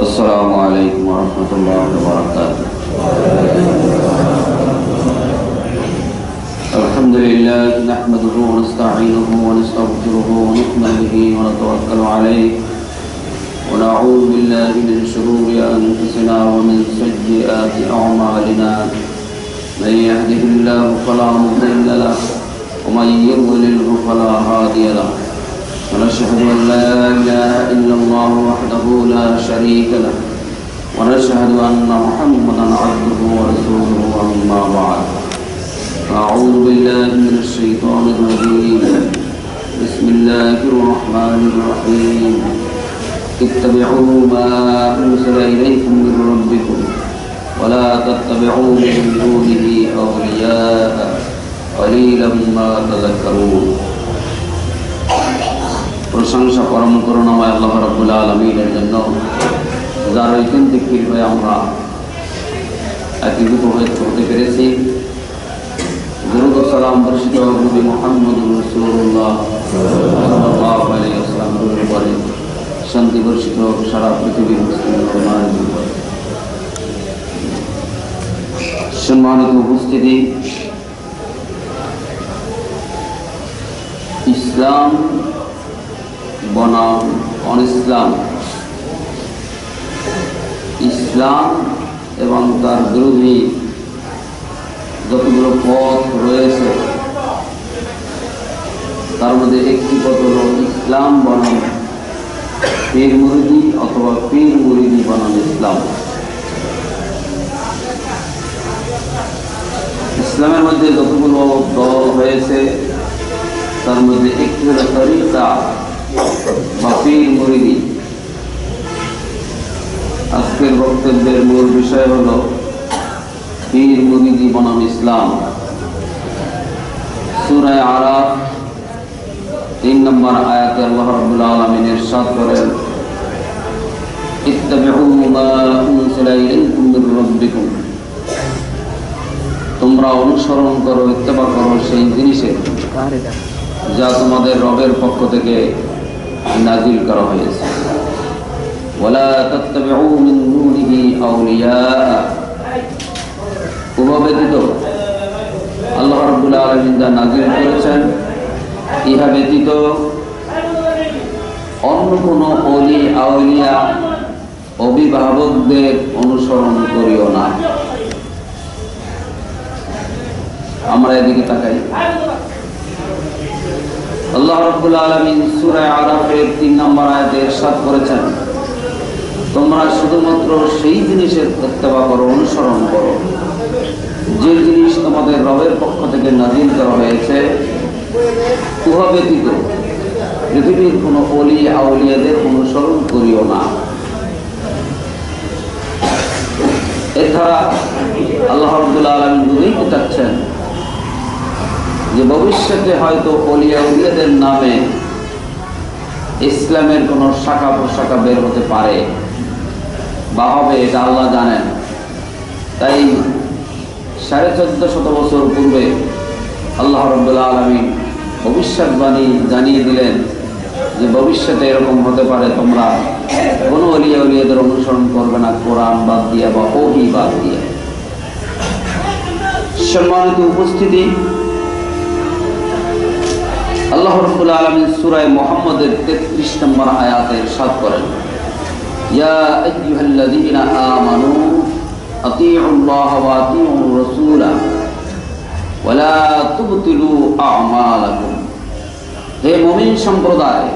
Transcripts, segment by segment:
السلام عليكم ورحمة الله وبركاته. الحمد لله نحمده ونستعينه ونستغفره ونؤمن به ونتوكل عليه ونعوذ بالله من شرور أنفسنا ومن سيئات أعمالنا. من يهده الله فلا مضل له ومن يضلله فلا هادي له. ونشهد أن لا إله إلا الله وحده لا شريك له ونشهد أن محمدا عبده ورسوله. أما بعد أعوذ بالله من الشيطان الرجيم. بسم الله الرحمن الرحيم. اتبعوا ما أنزل إليكم من ربكم ولا تتبعوا من دونه أولياء قليلا ما تذكرون. প্রশংসা পরম করুণাময় আল্লাহ রাব্বুল আলামিনের জন্য, যার ঐকান্তিক কৃপায় আমরা একীভূত হতে পেরেছি। দরুদ ও সালাম বর্ষিত নবী মুহাম্মদুর রাসূলুল্লাহ সাল্লাল্লাহু আলাইহি ওয়াসাল্লামের উপরে, শান্তি বর্ষিত সারা পৃথিবীর মুসলমানদের উপরে। সম্মানিত উপস্থিতি, ইসলাম বনাম অনিসলাম, ইসলাম এবং তার বিরোধী যতগুলো পথ রয়েছে তার মধ্যে একটি পথ হল ইসলাম বনাম পীর মুরিদি অথবা পীর মুরিদি বনাম ইসলাম। ইসলামের মধ্যে যতগুলো দল হয়েছে তার মধ্যে একটি হল তরিকা বা পীর মুরিদি। আজকের বক্তব্যের মূল বিষয় হল পীর মুরিদি বনাম ইসলাম। সূরা আরাফ 3 নম্বর আয়াতে আল্লাহ রাব্বুল আলামিন ইরশাদ করেন, ইত্তাবিউ মা উনজিলা ইলাইকুম মির রাব্বিকুম, তোমরা অনুসরণ করো, ইত্তেবা করো সেই জিনিসের যা তোমাদের রবের পক্ষ থেকে নাজিল করা হয়েছে। ওয়ালা তাত্তাবিউ মিন দুনিহি আউলিয়া, ব্যতীত আল্লাহ রাব্বুল আলামিন যা নাজিল করেছেন ইহা ব্যতীত অন্য কোনো ওলি আউলিয়া অভিভাবকদের অনুসরণ করিও না। আমরা এদিকে তাকাই। আল্লাহ রাব্বুল আলামিন সূরা আরাফের 3 নম্বর আয়াতে ইরশাদ করেছেন, তোমরা শুধুমাত্র সেই জিনিসের ইত্তেবা করো, অনুসরণ করো যে জিনিস তোমাদের রবের পক্ষ থেকে নাজিল করা হয়েছে। উহা ব্যতীত পৃথিবীর কোনো ওলি আউলিয়াদের অনুসরণ করিও না। এছাড়া আল্লাহ রাব্বুল আলামিন বুঝাইতে চাচ্ছেন যে ভবিষ্যতে হয়তো ওলি আউলিয়াদের নামে ইসলামের কোনো শাখা প্রশাখা বের হতে পারে বা হবে, এটা আল্লাহ জানেন। তাই 1450 বছর পূর্বে আল্লাহ রাব্বুল আলামিন ভবিষ্যৎবাণী জানিয়ে দিলেন যে ভবিষ্যতে এরকম হতে পারে, তোমরা কোনো ওলি আউলিয়াদের অনুসরণ করবে না কোরআন বাদ দিয়ে বা ওহী বাদ দিয়ে। সম্মানিত উপস্থিতি, আল্লাহ রাব্বুল আলামিন সূরা মুহাম্মদের 33 নম্বর আয়াতে ইরশাদ করেন, ইয়া আইয়ুহাল্লাযীনা আমানু আতিউল্লাহ ওয়া আতিউর রাসূলা ওয়া লা তুবতিলু আমালাকুম। হে মুমিন সম্প্রদায়,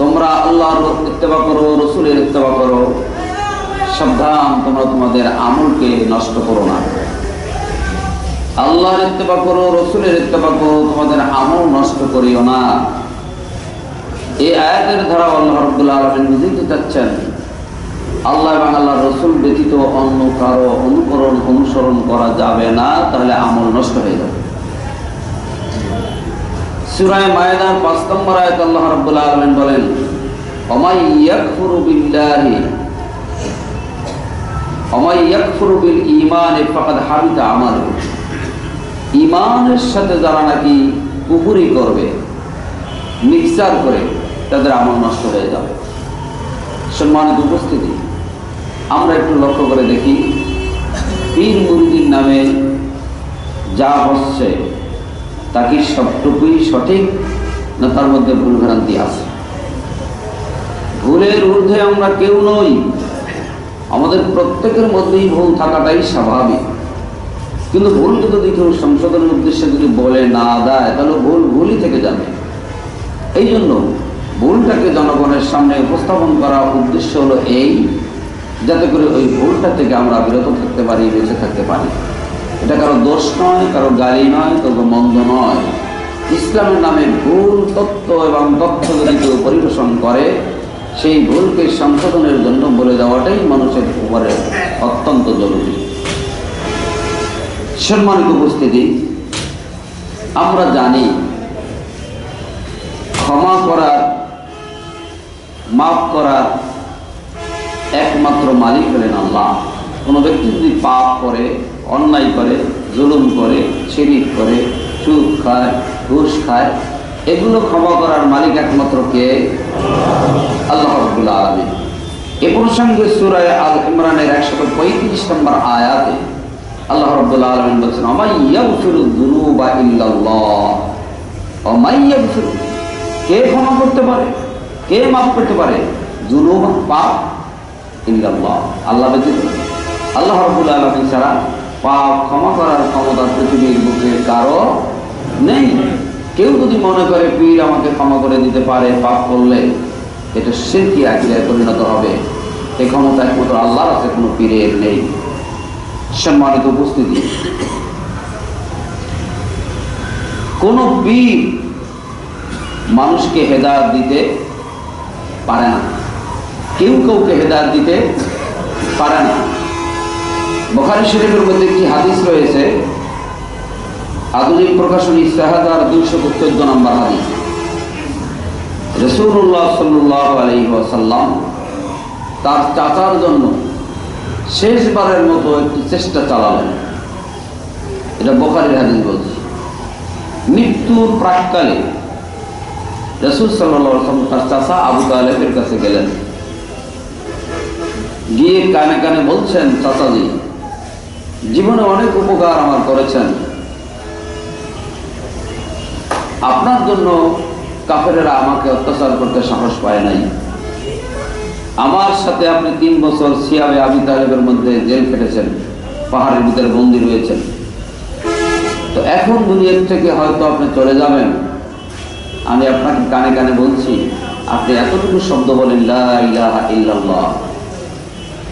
তোমরা আল্লাহর ইত্তেবা করো, রাসূলের ইত্তেবা করো, সাবধান তোমরা তোমাদের আমলকে নষ্ট করো না। আল্লাহর ইত্তেবা করো, রাসূলের ইত্তেবা করো, তোমাদের আমল নষ্ট করিও না। এই আয়াতের দ্বারা আল্লাহ রাব্বুল আলামিন বুঝাইতে চাচ্ছেন আল্লাহ এবং আল্লাহর রাসূল ব্যতীত অন্য কারো অনুসরণ করা যাবে না, তাহলে আমল নষ্ট হয়ে যাবে। সূরা মায়েদার 5 নম্বর আয়াতে আল্লাহ রাব্বুল আলামিন বলেন, ওমাই ইয়াকফুরু বিল ঈমানি ফাকাদ হাবিতা আমালুহু। ঈমানের সাথে যারা নাকি কুফরি করবে, মিক্সার করে, তাদের আমল নষ্ট হয়ে যাবে। সম্মানিত উপস্থিতি, আমরা একটু লক্ষ্য করে দেখি, পীর মুরিদির নামে যা হচ্ছে তা কি সবটুকুই সঠিক, না তার মধ্যে ভুল ভ্রান্তি আছে? ভুলের ঊর্ধ্বে আমরা কেউ নই, আমাদের প্রত্যেকের মধ্যেই ভুল থাকাটাই স্বাভাবিক। কিন্তু ভুলটা যদি কেউ সংশোধনের উদ্দেশ্যে যদি বলে না দেয়, তাহলে ভুল ভুলই থেকে যাবে। এই জন্য ভুলটাকে জনগণের সামনে উপস্থাপন করার উদ্দেশ্য হলো এই, যাতে করে ওই ভুলটা থেকে আমরা বিরত থাকতে পারি, বেঁচে থাকতে পারি। এটা কারো দোষ নয়, কারো গালি নয়, কারো মন্দ নয়। ইসলামের নামে ভুল তত্ত্ব এবং তথ্য যদি কেউ পরিবেশন করে, সেই ভুলকে সংশোধনের জন্য বলে দেওয়াটাই মানুষের উপরে অত্যন্ত জরুরি। সম্মানিত উপস্থিতি, আমরা জানি ক্ষমা করার, মাফ করার একমাত্র মালিক হলেন আল্লাহ। কোনো ব্যক্তি যদি পাপ করে, অন্যায় করে, জুলুম করে, শিরক করে, সুদ খায়, ঘুষ খায়, এগুলো ক্ষমা করার মালিক একমাত্র কে? আল্লাহ রাব্বুল আলামিন। এ প্রসঙ্গে সূরা আল ইমরানের 135 নম্বর আয়াতে আল্লাহ রাব্বুল আলামিন বলেছেন, ওয়া মাইয়াগফিরুয যুনুবা ইল্লাল্লাহ। ওয়া মাইয়াগফিরু, কে ক্ষমা করতে পারে, কে মাফ করতে পারে? যুনুব, পাপ, ইল্লাল্লাহ, আল্লাহ ব্যতীত। আল্লাহ রাব্বুল আলামিন ছাড়া পাপ ক্ষমা করার ক্ষমতা পৃথিবীর বুকে কারো নেই। কেউ যদি মনে করে পীর আমাকে ক্ষমা করে দিতে পারে পাপ করলে, এটা শিরকি আকীদায় পরিণত হবে। এই ক্ষমতা একমাত্র আল্লাহর আছে, কোনো পীরের নেই। সম্মানিত উপস্থিতি, কোন পীর মানুষকে হেদায়েত দিতে পারে না, কেউ কাউকে হেদায়েত দিতে পারে না। বুখারী শরীফের মধ্যে একটি হাদিস রয়েছে, আধুনিক প্রকাশনী ইসতিহাদার 214 নম্বর হাদিস। রাসূলুল্লাহ সাল্লাল্লাহু আলাইহি ওয়াসাল্লাম তার চাচার জন্য শেষবারের মতো একটি চেষ্টা চালালেন। এটা বুখারীর হাদিস বলছে। মৃত্যুর প্রাক্কালে রাসূল সাল্লাল্লাহু আলাইহি ওয়াসাল্লাম তার চাচা আবু তালেবের কাছে গেলেন, গিয়ে কানে কানে বলছেন, চাচাজি, জীবনে অনেক উপকার আমার করেছেন, আপনার জন্য কাফেরেরা আমাকে অত্যাচার করতে সাহস পায় নাই। আমার সাথে আপনি 3 বছর সিয়াবে আবি তালেবের মধ্যে জেল কেটেছেন, পাহাড়ের ভিতরে বন্দী রয়েছেন। তো এখন দুনিয়ার থেকে হয়তো আপনি চলে যাবেন, আমি আপনাকে কানে কানে বলছি, আপনি এতটুকু শব্দ বলেন, লা ইলাহা ইল্লাল্লাহ,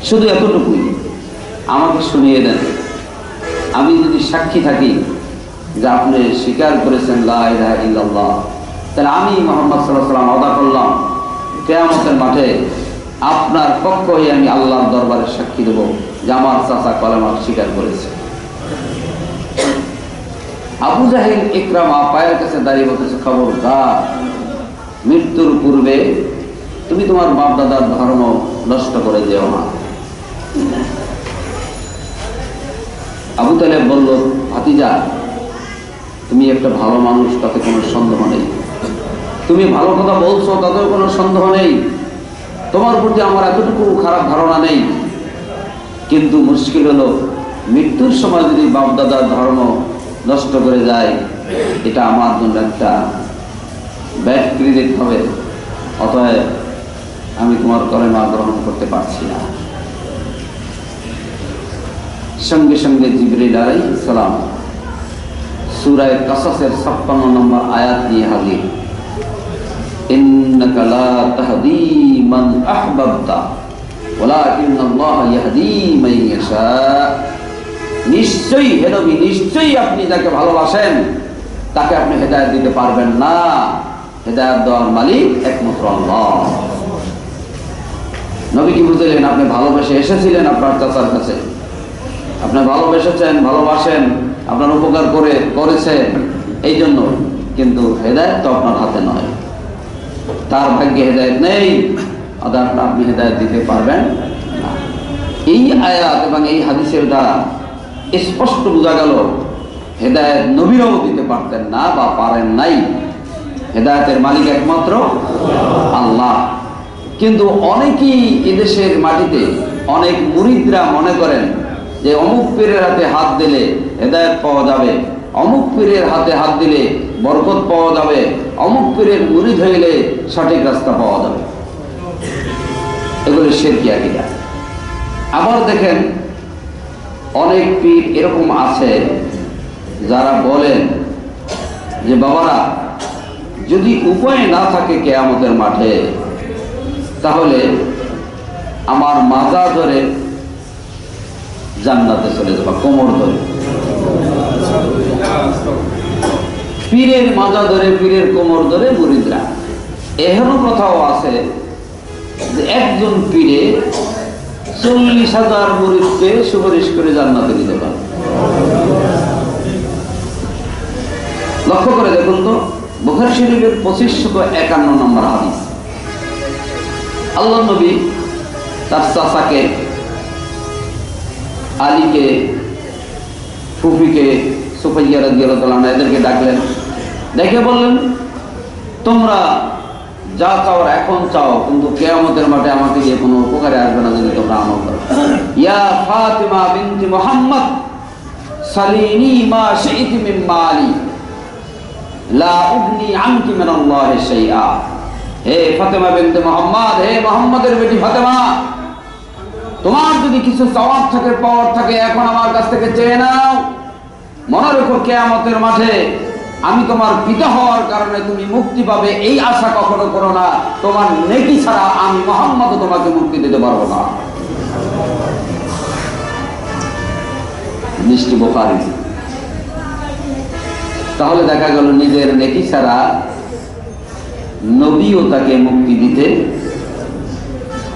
শুধু এতটুকুই আমাকে শুনিয়ে দেন। আমি যদি সাক্ষী থাকি যে আপনি স্বীকার করেছেন লা ইলাহা ইল্লাল্লাহ, তাহলে আমি মুহাম্মদ সাল্লাল্লাহু আলাইহি ওয়াসাল্লাম ওয়াদা করলাম, কিয়ামতের মাঠে আপনার পক্ষ হয়ে আমি আল্লাহর দরবারে সাক্ষী দেব যে আমার চাচা কলেমা স্বীকার করেছে। আবু জাহেল ইকরামা পায়ের কাছে দাঁড়িয়ে বলতেছে, খবরদার, মৃত্যুর পূর্বে তুমি তোমার বাপ দাদার ধর্ম নষ্ট করে যেও না। আবু তালেব বলল, ভাতিজা, তুমি একটা ভালো মানুষ, তাতে কোনো সন্দেহ নেই, তুমি ভালো কথা বলছো, তাতেও কোনো সন্দেহ নেই, তোমার প্রতি আমার এতটুকু খারাপ ধারণা নেই। কিন্তু মুশকিল হলো, মৃত্যুর সময় যদি বাপ দাদার ধর্ম নষ্ট করে যায়, এটা আমার জন্য একটা ব্যাড ক্রেডিট হবে, অতএব আমি তোমার কলেমা গ্রহণ করতে পারছি না। সঙ্গে সঙ্গে জিবরিল আলাইহিস সালাম সূরা কাসাসের 56 নম্বর আয়াত নিয়ে হাজির। ইন্নাকা লা তাহদি মান আহবাবতা ওয়ালাকিন্নাল্লাহ ইয়াহদি মান ইয়াশা। নিশ্চয়ই হে নবী, নিশ্চয়ই আপনি যাকে ভালোবাসেন তাকে আপনি হেদায়েত দিতে পারবেন না, হেদায়েত দেওয়ার মালিক একমাত্র আল্লাহ। নবী কি বুঝলেন? আপনি ভালোবেসে এসেছিলেন আপনার চাচার কাছে, আপনি ভালোবেসেছেন, ভালোবাসেন, আপনার উপকার করেছেন এই জন্য, কিন্তু হেদায়েত তো আপনার হাতে নয়, তার ভাগ্যে হেদায়েত নেই, অতএব আপনি হেদায়েত দিতে পারবেন না। এই আয়াত এবং এই হাদিসের দ্বারা স্পষ্ট বোঝা গেল হেদায়েত নবীরাও দিতে পারতেন না বা পারেন নাই, হেদায়েতের মালিক একমাত্র আল্লাহ। কিন্তু অনেকেই এদেশের মাটিতে অনেক মুরিদরা মনে করেন যে অমুক পীরের হাতে হাত দিলে হেদায়েত পাওয়া যাবে, অমুক পীরের হাতে হাত দিলে বরকত পাওয়া যাবে, অমুক পীরের মুরিদ হইলে সঠিক রাস্তা পাওয়া যাবে। এগুলো শিরকি আকীদা। আবার দেখেন অনেক পীর এরকম আছে যারা বলেন যে বাবারা, যদি উপায় না থাকে কিয়ামতের মাঠে, তাহলে আমার মাজা ধরে জান্নাতে চলে যাবা, কোমর ধরে। পীরের মাজা ধরে, পীরের কোমর ধরে মুরিদরা। এখনো কথাও আছে যে একজন পীরে 40,000 মুরিদকে সুপারিশ করে জান্নাতে দিতে পারে। লক্ষ্য করে দেখুন তো, বুখারী শরীফের 2551 নম্বর হাদিস। আল্লাহ নবী তার চাচাকে, আলীকে, ফুফিকে, সুফাইয়া রাদিয়াল্লাহু তাআলা এদেরকে ডাকলেন, ডেকে বললেন, তোমরা যা চাও এখন চাও, কিন্তু কিয়ামতের মাঠে আমাকে দিয়ে কোনো উপকারে আসবে না যদি তোমরা আমল করো। ইয়া ফাতিমা বিনতি মুহাম্মদ সালিনি মা শি'তি মিন মালি লা উগনি আনকি মিনাল্লাহি শাইআ। হে ফাতেমা বিনতে মুহাম্মদ, হে মুহাম্মদের বেটি ফাতেমা, তোমার যদি কিছু চাওয়ার থাকে, পাওয়ার থাকে, এখন আমার কাছ থেকে চেয়ে নাও। মনে রেখো কিয়ামতের মাঠে আমি তোমার পিতা হওয়ার কারণে তুমি মুক্তি পাবে, এই আশা কখনো করো না। তোমার নেকি ছাড়া আমি মুহাম্মদ তোমাকে মুক্তি দিতে পারবো না। মিষ্টি বুখারী। তাহলে দেখা গেল নিজের নেকি ছাড়া নবীও তাকে মুক্তি দিতে,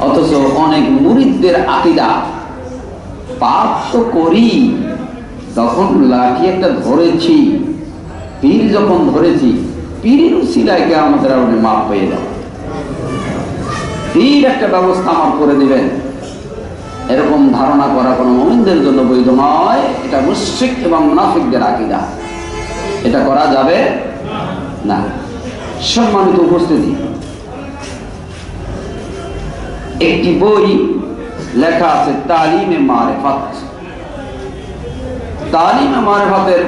অথচ অনেক মুরিদদের আকীদা, পাপ তো করি, যখন লাঠি একটা ধরেছি, পীর যখন ধরেছি, পীরের উসিলায় কিয়ামতের আগুনে মাপ পেয়ে যাও, পীর একটা ব্যবস্থা আমার করে দিবেন, এরকম ধারণা করা কোনো মুমিনদের জন্য বৈধ নয়। এটা মুশরিক এবং মুনাফিকদের আকীদা, এটা করা যাবে না। সম্মানিত উপস্থিতি, একটি বই লেখা আছে তালিমে মারিফাত। তালিমে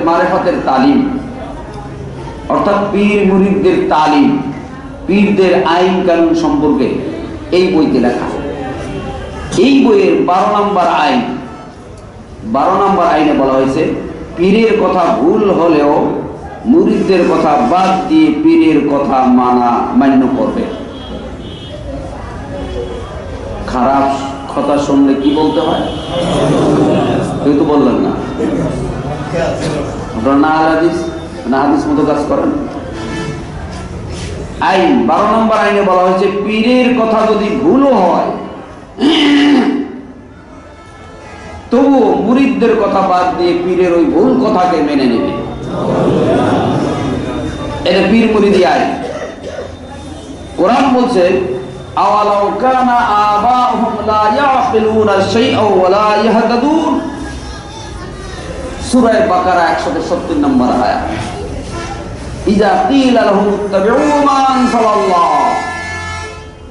মারিফাতের তালিম অর্থাৎ পীর মুরিদদের তালিম, পীরদের আইন কানুন সম্পর্কে এই বইতে লেখা। এই বইয়ের 12 নম্বর আইন, 12 নম্বর আইনে বলা হয়েছে, পীরের কথা ভুল হলেও মুরিদদের কথা বাদ দিয়ে পীরের কথা মান্য করবে। খারাপ কথা শুনলে কি বলতে হয়? কেউ তো বললেন না, আপনারা না হাদিস মতো কাজ করেন। আইন 12 নম্বর আইনে বলা হয়েছে, পীরের কথা যদি ভুলও হয় তবুও মুরিদদের কথা বাদ দিয়ে পীরের ওই ভুল কথাকে মেনে নেবে। এটা পীর মুরিদি আইন। কোরআন বলছে, আওয়ালাউ কানা আবাউহুম লা ইয়াকিলুনা শাইআ ওয়া লা ইয়াহতাদুন। সূরা বাকারা 170 নম্বর আয়াত। ইযা কিলা লাহুম ইত্তাবিউ মা আনজালাল্লাহ।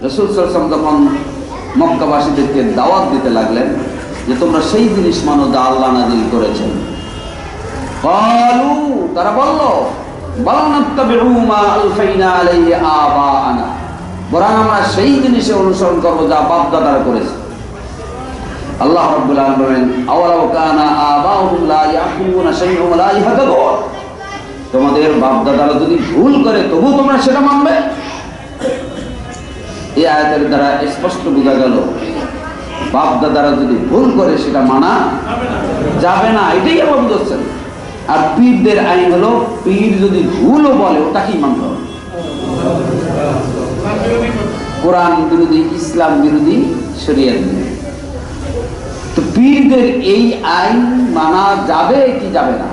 রাসূল সাল্লাল্লাহু আলাইহি ওয়াসাল্লাম যখন মক্কাবাসীদেরকে দাওয়াত দিতে লাগলেন যে তোমরা সেই জিনিস মানো যা আল্লাহ নাযিল করেছেন, ক্বালু, তারা বলল, বাল নাত্তাবিউ মা আলফাইনা আলাইহি আবাআনা, বরং আমরা সেই জিনিসে অনুসরণ করব যা বাপ দাদারা করেছে। আল্লাহ রাব্বুল আলামিন বলেন, আওয়ালাউ কানা আবাউহুম লা ইয়াকিলুনা শাইআ ওয়া লা ইয়াহতাদুন। তোমাদের বাপ দাদারা যদি ভুল করে তবু তোমরা সেটা মানবে? এই আয়াতের দ্বারা স্পষ্ট বোঝা গেল, বাপ দাদারা যদি ভুল করে সেটা মানা যাবে না, এটাই আবার বুঝছেন। আর পীরদের আইন হলো, পীর যদি ভুলও বলে ওটাকেই মানতে হবে। কোরআন বিরোধী, ইসলাম বিরোধী, শরীয়ত বিরোধী। তো পীরদের এই আইন মানা যাবে কি যাবে না?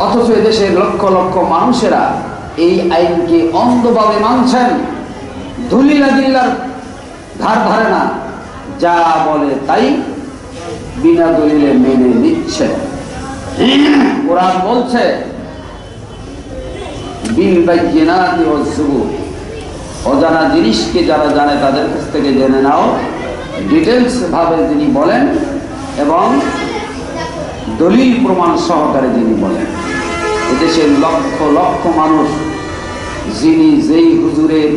অথচ এদেশের লক্ষ লক্ষ মানুষেরা এই আইনকে অন্ধভাবে মানছেন, দলিল আদিল্লার ধার ধারে না, যা বলে তাই বিনা দলিলে মেনে নিচ্ছে। কোরআন বলছে, বিল বায়্যিনাতি ওয়াজ-যুবুর, অজানা জিনিসকে যারা জানে তাদের কাছ থেকে জেনে নাও ডিটেলস ভাবে যিনি বলেন এবং দলিল প্রমাণ সহকারে যিনি বলেন। এদেশের লক্ষ লক্ষ মানুষ যিনি যেই হুজুরের,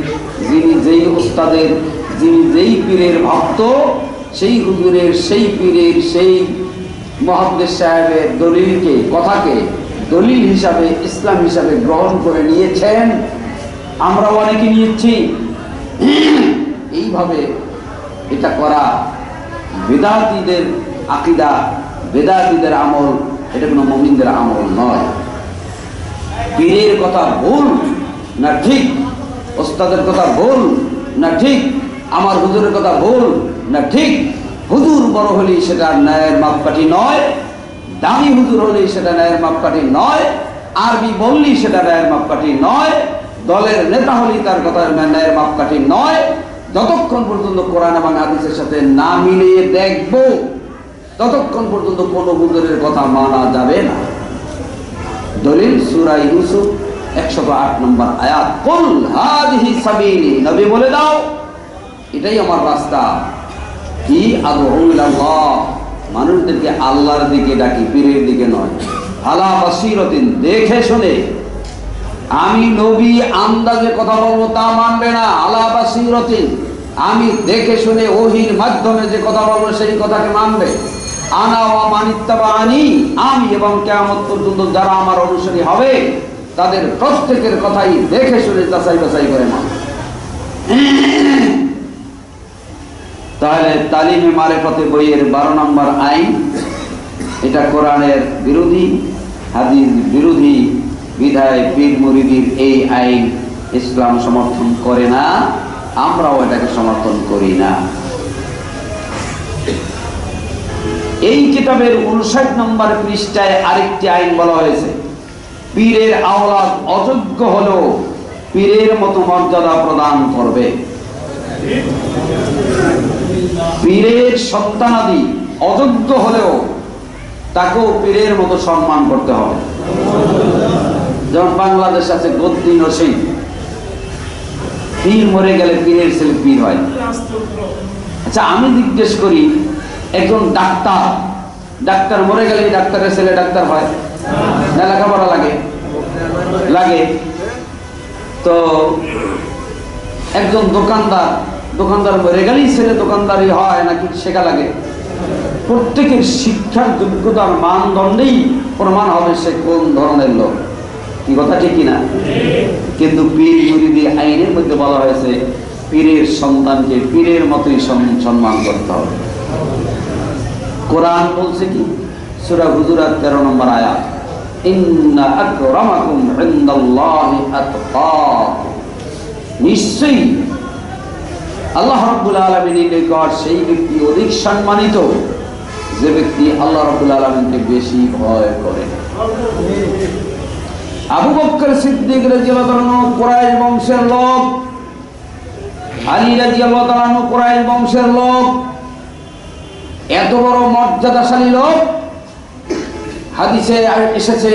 যিনি যেই উস্তাদের, যিনি যেই পীরের ভক্ত, সেই হুজুরের, সেই পীরের, সেই মুহাদ্দিস সাহেবের দলিলকে, কথাকে দলিল হিসাবে, ইসলাম হিসাবে গ্রহণ করে নিয়েছেন। আমরাও অনেকে নিয়েছি। এইভাবে এটা করা বেদাতীদের আকীদা, বেদাতীদের আমল, এটা কোনো মুমিনদের আমল নয়। পীরের কথা ভুল না ঠিক, ওস্তাদের কথা ভুল না ঠিক, আমার হুজুরের কথা ভুল না ঠিক, হুজুর বড় হলেই সেটা ন্যায়ের মাপকাঠি নয়, দামি হুজুর হলেই সেটা ন্যায়ের মাপকাঠি নয়, আরবি বললেই সেটা ন্যায়ের মাপকাঠি নয়, দলের নেতা হলেই তার কথা ন্যায়ের মাপকাঠি নয়। যতক্ষণ পর্যন্ত কোরআন এবং হাদিসের সাথে না মিলিয়ে দেখব, ততক্ষণ পর্যন্ত কোন হুজুরের কথা মানা যাবে না। দলিল সূরা ইউসুফ 108 নম্বর আয়াত, কুল হাযিহি সাবিলি, নবী বলে দাও এটাই আমার রাস্তা। কি? আদউ ইলাল্লাহ, মানুষদেরকে আল্লাহর দিকে ডাকি, পীরের দিকে নয়। আলা বাসীরাতিন, দেখে শুনে। আমি নবী আন্দাজে কথা বলবো তা মানবে না। আলা বাসীরাতিন, আমি দেখে শুনে ওহীর মাধ্যমে যে কথা বলবো সেই কথাকে মানবে। আনা ওয়া মান ইত্তাবাআনি, আমি এবং কিয়ামত পর্যন্ত যারা আমার অনুসারী হবে তাদের প্রত্যেকের কথাই দেখে শুনে যাচাই বাছাই করে মানবে। তাহলে তালিমে মারিফতে বইয়ের 12 নম্বর আইন, এটা কোরআনের বিরোধী, হাদিস বিরোধী বিধায় পীর মুরিদির এই আইন ইসলাম সমর্থন করে না, আমরাও এটাকে সমর্থন করি না। এই কিতাবের 59 নম্বর পৃষ্ঠায় আরেকটি আইন বলা হয়েছে, পীরের আওলাদ অযোগ্য হলেও পীরের মতো মর্যাদা প্রদান করবে। পীরের সন্তানাদি অযোগ্য হলেও তাকেও পীরের মতো সম্মান করতে হবে। যেমন বাংলাদেশ আছে গদ্দি নসীম, পীর মরে গেলে পীরের ছেলে পীর হয়। আচ্ছা, আমি জিজ্ঞেস করি, একজন ডাক্তার, ডাক্তার মরে গেলে ডাক্তারের ছেলে ডাক্তার হয় না? লেখাপড়া লাগে লাগে। তো একজন দোকানদার, দোকানদার মরে গেলেই ছেলে দোকানদারই হয় নাকি শেখা লাগে? প্রত্যেকের শিক্ষার যোগ্যতার মানদণ্ডেই প্রমাণ হবে সে কোন ধরনের লোক। কি কথা ঠিক কিনা? কিন্তু পীর মুরিদি আইনের মধ্যে বলা হয়েছে পীরের সন্তানকে পীরের মতোই সম্মান করতে হবে। কোরআন বলছে কি? সূরা হুজুরাত 13 নম্বর আয়াত, ইন্না আকরামাকুম ইনদাল্লাহি আতকাকুম, নিশ্চয়ই আল্লাহ রাব্বুল আলামিনের নিকট সেই ব্যক্তি অধিক সম্মানিত যে ব্যক্তি আল্লাহ রাব্বুল আলামিনকে বেশি ভয় করে। আবু বকর সিদ্দিক রাদিয়াল্লাহু তাআলা কুরাইশ বংশের লোক, আলী রাদিয়াল্লাহু তাআলা কুরাইশ বংশের লোক, এত বড় মর্যাদাশালী লোক। হাদিসে এসেছে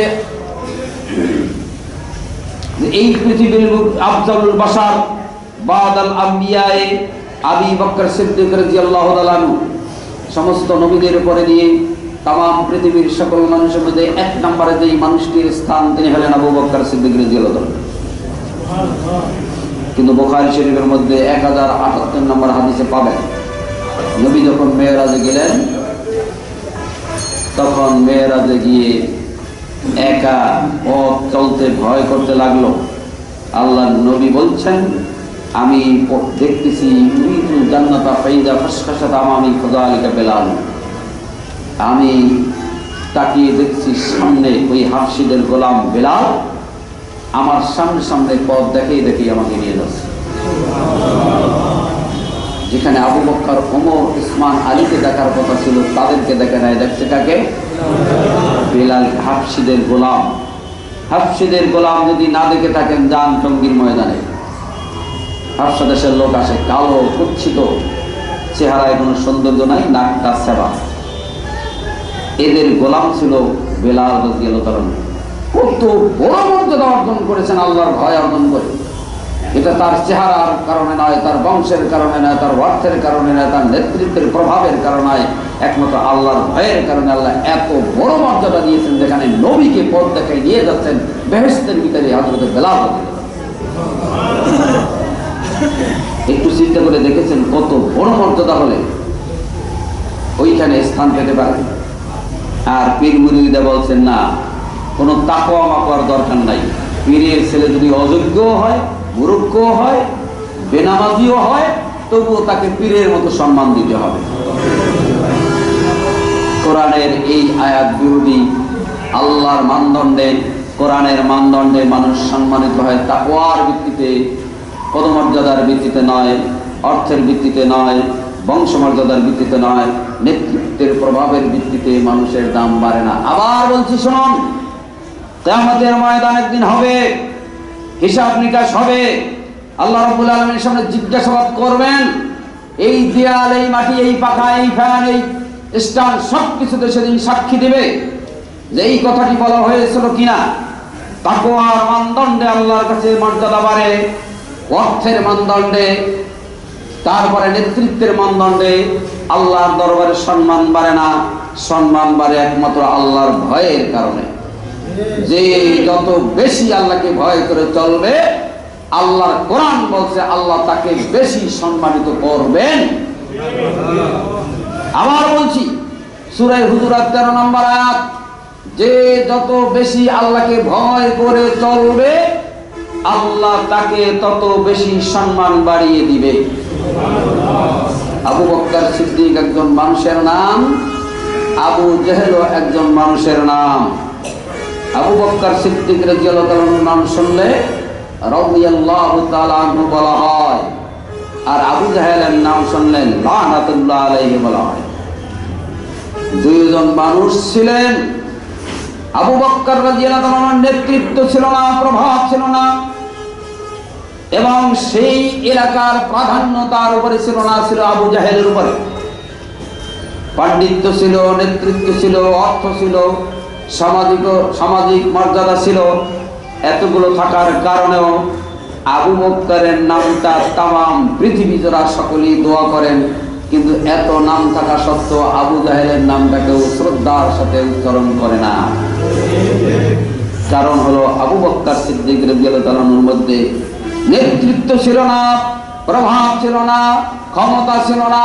যে এই পৃথিবীর আফজালুল বাশার বাদাল আম্বিয়ায়ে আবু বকর সিদ্দিক রাদিয়াল্লাহু তাআলা, সমস্ত নবীদের উপরে দিয়ে তাম পৃথিবীর সকল মানুষের মধ্যে 1 নম্বরে যেই মানুষটির স্থান তিনি হলেন আবু বকর সিদ্দিক রাদিয়াল্লাহু তাআলা। কিন্তু বুখারী শরীফের মধ্যে 1078 নম্বর হাদিসে পাবেন, নবী যখন মেরাজে গেলেন তখন মেরাজে গিয়ে একা পথ চলতে ভয় করতে লাগলো। আল্লাহর নবী বলছেন, আমি দেখতেছি ইউরিদুল জান্নাতা ফাইদা ফাশখাশাত আমামি ফাযালিকা বেলাল, আমি তাকিয়ে দেখছি সামনে ওই হাফসিদের গোলাম বেলাল আমার সামনে সামনে পথ দেখেই দেখেই আমাকে নিয়ে যাচ্ছে। যেখানে আবু বকর, ওমর, উসমান, আলীকে দেখার কথা ছিল তাদেরকে দেখে নাই, দেখছে কাকে? বেলাল, হাফসিদের গোলাম। হাফসিদের গোলাম যদি না দেখে থাকেন, যান টঙ্গীর ময়দানে। হাফসা দেশের লোক আসে, কালো কুচ্ছিত, চেহারায় কোনো সৌন্দর্য নাই, নাকটা সেবা। এদের গোলাম ছিল বেলাল রাদিয়াল্লাহু তাআলা। কত বড় মর্যাদা অর্জন করেছেন আল্লাহর ভয় অর্জন করে। এটা তার চেহারার কারণে নয়, তার বংশের কারণে নয়, তার অর্থের কারণে নয়, তার নেতৃত্বের প্রভাবের কারণে, একমাত্র আল্লাহর ভয়ের কারণে আল্লাহ এত বড় মর্যাদা দিয়েছেন, যেখানে নবীকে পথ দেখায় নিয়ে যাচ্ছেন বেহেশতের ভিতরে হযরত বেলাল। একটু চিন্তা করে দেখেছেন কত বড় মর্যাদা হলে ওইখানে স্থান পেতে পারে। আর পীর মুরিদরা বলছেন না, কোনো তাকওয়া মাকওয়ার দরকার নাই। পীরের ছেলে যদি অযোগ্য হয়, মূর্খ হয়, বেনামাজিও হয়, তবুও তাকে পীরের মতো সম্মান দিতে হবে। কোরআনের এই আয়াত বিরোধী। আল্লাহর মানদণ্ডে, কোরআনের মানদণ্ডে মানুষ সম্মানিত হয় তাকওয়ার ভিত্তিতে, পদমর্যাদার ভিত্তিতে নয়, অর্থের ভিত্তিতে নয়, বংশমর্যাদার ভিত্তিতে নয়, নেতৃত্বের প্রভাবের ভিত্তিতে মানুষের দাম বাড়ে না। আবার বলছি শুনুন, কিয়ামতের ময়দান একদিন হবে, হিসাব নিকাশ হবে, আল্লাহ রাব্বুল আলামিনের সামনে জিজ্ঞাসাবাদ করবেন। এই দেয়াল, এই মাটি, এই পাখা, এই ফ্যান, এই স্টার সবকিছুতে সেদিন সাক্ষী দেবে যে এই কথাটি বলা হয়েছিল কিনা। তাকওয়ার মানদণ্ডে আল্লাহর কাছে মর্যাদা বাড়ে, অর্থের মানদণ্ডে, তারপরে নেতৃত্বের মানদণ্ডে আল্লাহর দরবারে সম্মান বাড়ে না। সম্মান বাড়ে একমাত্র আল্লাহর ভয়ের কারণে। যে যত বেশি আল্লাহকে ভয় করে চলবে, আল্লাহর কোরআন বলছে আল্লাহ তাকে বেশি সম্মানিত করবেন। আবার বলছি, সূরা হুজুরাত 13 নম্বর আয়াত, যে যত বেশি আল্লাহকে ভয় করে চলবে, আল্লাহ তাকে তত বেশি সম্মান বাড়িয়ে দিবে। আবু বকর সিদ্দিক একজন মানুষের নাম, আবু জেহেল একজন মানুষের নাম। আবু বকর সিদ্দিক রাদিয়াল্লাহু তাআলার নাম শুনলে রাদিয়াল্লাহু তাআলা আনহু বলা হয়, আর আবু জেহেলের নাম শুনলে লানাতুল্লাহ আলাইহি বলা হয়। দুইজন মানুষ ছিলেন। আবু বকর রাদিয়াল্লাহু তাআলার নেতৃত্ব ছিল না, প্রভাব ছিল না, এবং সেই এলাকার প্রাধান্য তার উপরে ছিল না, ছিল আবু জাহেলের উপরে। পাণ্ডিত্য ছিল, নেতৃত্ব ছিল, অর্থ ছিল, সামাজিক মর্যাদা ছিল। এতগুলো থাকার কারণেও আবু বকরের নামটা তামাম পৃথিবী জোড়া সকলেই দোয়া করেন, কিন্তু এত নাম থাকা সত্ত্বেও আবু জাহেলের নামটা কেউ শ্রদ্ধার সাথে উচ্চারণ করে না। কারণ হলো আবু বকর সিদ্দিক রাদিয়াল্লাহু তাআলার মধ্যে নেতৃত্ব ছিল না, প্রভাব ছিল না, ক্ষমতা ছিল না,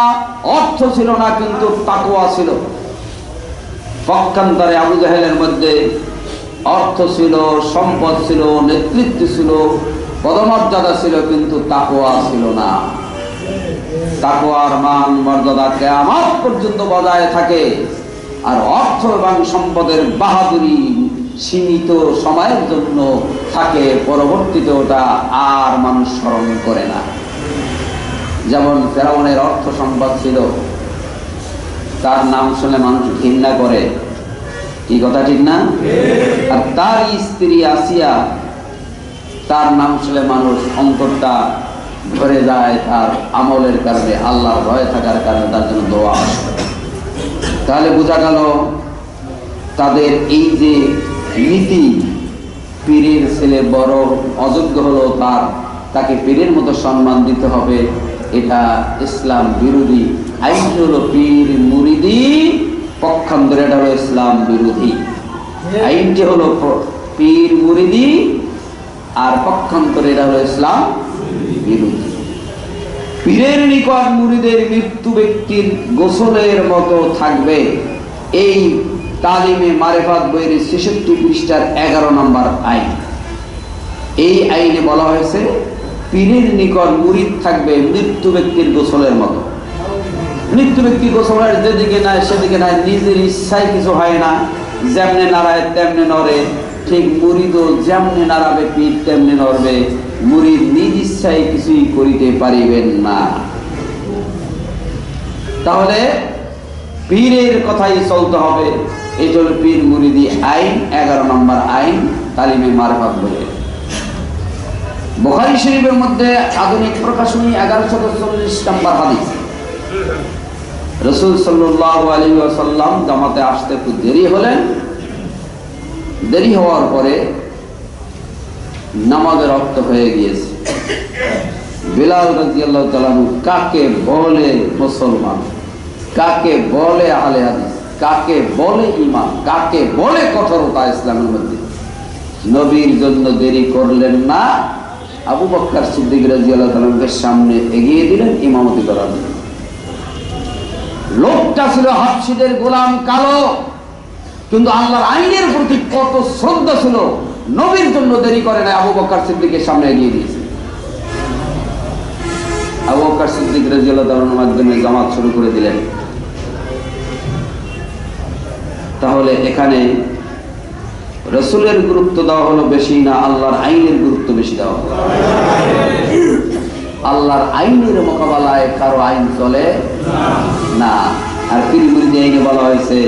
অর্থ ছিল না, কিন্তু তাকওয়া ছিল। পক্ষান্তরে আবু জাহেলের মধ্যে অর্থ ছিল, সম্পদ ছিল, নেতৃত্ব ছিল, পদমর্যাদা ছিল, কিন্তু তাকওয়া ছিল না। তাকওয়ার মান মর্যাদা কিয়ামত পর্যন্ত বজায় থাকে, আর অর্থ এবং সম্পদের বাহাদুরি সীমিত সময়ের জন্য থাকে, পরবর্তীতে ওটা আর মানুষ স্মরণ করে না। যেমন ফেরাউনের অর্থ সম্পদ ছিল, তার নাম শুনে মানুষ ঘৃণা করে, কি কথা ঠিক না? আর তার স্ত্রী আসিয়া, তার নাম শুনে মানুষ অন্তরটা ভরে যায়, তার আমলের কারণে, আল্লাহর ভয় থাকার কারণে তার জন্য দোয়া আসে। তাহলে বোঝা গেল তাদের এই যে নীতি, পীরের ছেলে বড় অযোগ্য হলো, তাকে পীরের মতো সম্মান দিতে হবে, এটা ইসলাম বিরোধী আইন। হলো পীর মুরিদি, পক্ষান্তরে এটা হলো ইসলাম বিরোধী আইনটি। হলো পীর মুরিদি, আর পক্ষান্তরে এটা হলো ইসলাম বিরোধী। পীরের নিকট মুরিদের মৃত্যু ব্যক্তির গোসলের মতো থাকবে, এই তালিমে মারেফাত বইয়ের 66 পৃষ্ঠার 11 নম্বর আইন। এই আইনে বলা হয়েছে পীরের নিকট মুরিদ থাকবে মৃত্যু ব্যক্তির গোসলের মতো। মৃত্যু ব্যক্তি গোসলের যেদিকে নাই সেদিকে নাই, নিজের ইচ্ছায় কিছু হয় না, যেমনে নাড়ায় তেমনে নড়ে, ঠিক মুরিদও যেমনে নাড়াবে পীর তেমনে নড়বে। মুরিদ নিজ ইচ্ছায় কিছুই করিতে পারিবেন না। তাহলে পীরের কথাই চলতে হবে। এই হল পীর মুরিদি আইন, 11 নম্বর আইন তালিমে মারফাত বইয়ে। বুখারী শরীফের মধ্যে আধুনিক প্রকাশনী 1140 নম্বর হাদিস, রাসূল সাল্লাল্লাহু আলাইহি ওয়াসাল্লাম জামাতে আসতে একটু দেরি হলেন। দেরি হওয়ার পরে নামাজের রক্ত হয়ে গিয়েছে। বিলাল রাদিয়াল্লাহু তাআলা কাকে বলে মুসলমান, কাকে বলে আহলে হাদিস, কাকে বলে ঈমান, কাকে বলে কঠোরতা ইসলামের মধ্যে। নবীর জন্য দেরি করলেন না, আবু বকর সিদ্দিক রাদিয়াল্লাহু তাআলাকে সামনে এগিয়ে দিলেন ইমামতি করার জন্য। লোকটা ছিল হাবশীদের গোলাম, কালো, কিন্তু আল্লাহর আইনের প্রতি কত শ্রদ্ধা ছিল, নবীর জন্য দেরি করে না, আবু বকর সিদ্দিকের সামনে এগিয়ে দিয়েছে। আবু বকর সিদ্দিক রাদিয়াল্লাহু তাআলার মাধ্যমে জামাত শুরু করে দিলেন। তাহলে এখানে রাসূলের গুরুত্ব দেওয়া হলো বেশি না আল্লাহর আইনের গুরুত্ব বেশি দেওয়া হলো? আল্লাহর আইনের মোকাবেলায় কারো আইন চলে না। আর পীর মুরিদ আইনে বলা হয়েছে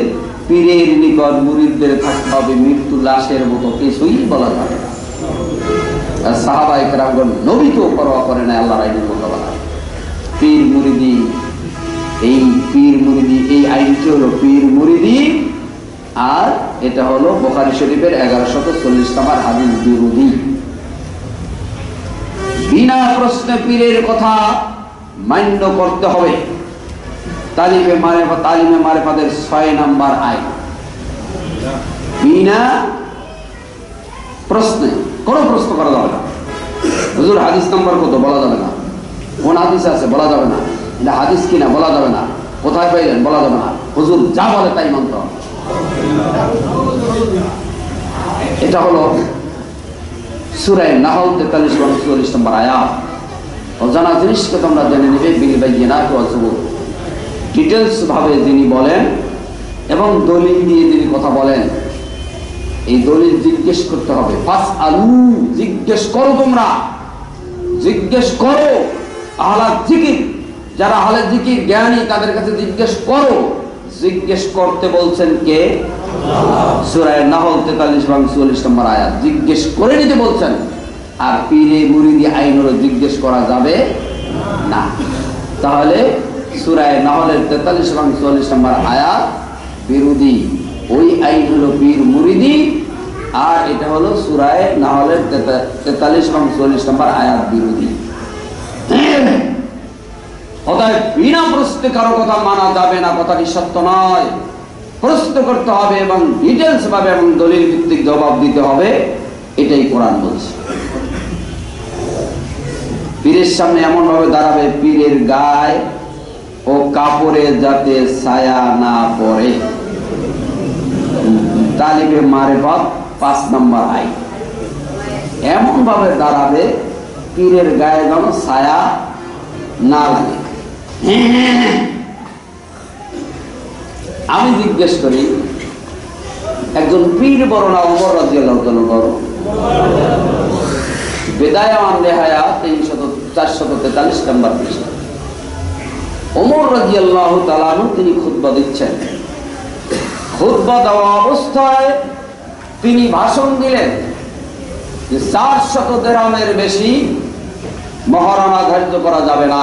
পীরের নিকট মুরিদদের থাকতে হবে মৃত্যু লাশের মতো, কিছুই বলা যাবে না। আর সাহাবায়ে কেরামগণ নবীকেও পরোয়া করে না আল্লাহর আইনের মোকাবেলায়। পীর মুরিদি, এই পীর মুরিদি, এই আইনটি হলো পীর মুরিদি, আর এটা হলো বুখারী শরীফের 1140 নম্বর হাদিস বিরোধী। বিনা প্রশ্নে পীরের কথা মান্য করতে হবে। তালিমে মারিফাতের 6 নম্বর আইন, বিনা প্রশ্নে, কোনো প্রশ্ন করা যাবে না। হুজুর হাদিস নম্বর কত বলা যাবে না, কোন হাদিস আছে বলা যাবে না, এটা হাদিস কিনা বলা যাবে না, কোথায় পাইলেন বলা যাবে না, হুজুর যা বলে তাই মানতে হবে। এটা হলো সূরা নাহল 43-44 নম্বর আয়াত। অজানা জিনিসকে তোমরা জেনে নিবে বিল বায়িনাতি ওয়াজ যুবুর। ডিটেলস ভাবে যিনি বলেন এবং দলিল দিয়ে যিনি কথা বলেন, এই দলিল জিজ্ঞেস করতে হবে। ফাসআলু, জিজ্ঞেস করো, তোমরা জিজ্ঞেস করো। আহলে জিকির, যারা আহলে জিকির জ্ঞানী, তাদের কাছে জিজ্ঞেস করো। জিজ্ঞেস করতে বলছেন কে? সূরা নাহল 43-44 নম্বর আয়াত। জিজ্ঞেস করে নিতে বলছেন। আর পীরে মুরিদি আইন হলো জিজ্ঞেস করা যাবে না। তাহলে সূরা নাহলের 43-44 নম্বর আয়াত বিরোধী, ওই আইন হলো পীর মুরিদি, আর এটা হলো সূরা নাহলের 43-44 নম্বর আয়াত বিরোধী। অতএব বিনা প্রশ্নে কারো কথা মানা যাবে না, কথাটি সত্য নয়। প্রশ্ন করতে হবে এবং ডিটেলস ভাবে এবং দলিল ভিত্তিক জবাব দিতে হবে, এটাই কোরআন বলছে। পীরের সামনে এমন ভাবে দাঁড়াবে পীরের গায়ে ও কাপড়ে যাতে ছায়া না পড়ে। তালিবে মারিফাত 5 নম্বর আইন। এমন ভাবে দাঁড়াবে পীরের গায়ে যেন ছায়া না লাগে। আমি জিজ্ঞেস করি, একজন পীর বড় না ওমর রাদিয়াল্লাহু তাআলা বড়? বিদায়া ওয়ান নিহায়া 443 নম্বর পৃষ্ঠা। ওমর রাদিয়াল্লাহু তাআলা তিনি খুতবা দিচ্ছেন। খুতবা দেওয়া অবস্থায় তিনি ভাষণ দিলেন যে 400 দিরহামের বেশি মহারণা ধার্য করা যাবে না।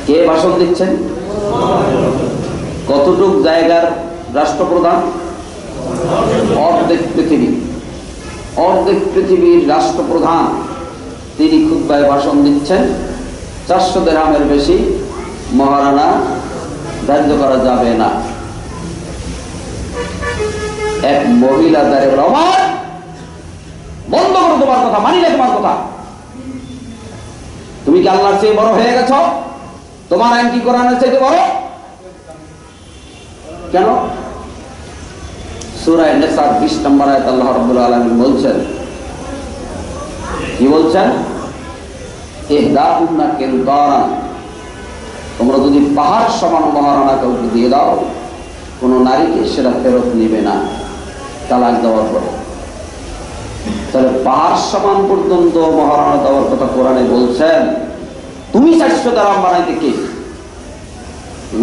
কে ভাষণ দিচ্ছেন? কতটুক জায়গার রাষ্ট্রপ্রধান? অর্ধেক পৃথিবী, অর্ধেক পৃথিবীর রাষ্ট্রপ্রধান তিনি খুতবায় ভাষণ দিচ্ছেন। 400 দিরহামের বেশি মহারণা ধার্য করা যাবে না। এক মহিলা দাঁড়িয়ে বলে, ওমর বন্ধ করো তোমার কথা, মানি না তোমার কথা। তুমি কি আল্লাহর চেয়ে বড় হয়ে গেছো? তোমার আইন কি কোরআনের চাইতে বড়? কেন? সূরা নিসা 20 নম্বর আয়াত আল্লাহ রাব্বুল আলামিন বলছেন, কি বলছেন? ইহদাহুন্না কিনতারান, তোমরা যদি পাহাড় সমান মহারণা কাউকে দিয়ে দাও, কোন নারীকে সেটা ফেরত নিবে না তালাক দেওয়ার পরে। তাহলে পাহাড় সমান পর্যন্ত মহারণা দেওয়ার কথা কোরআনে বলছেন। তুমি 400 দিরহাম বানাইতে কে?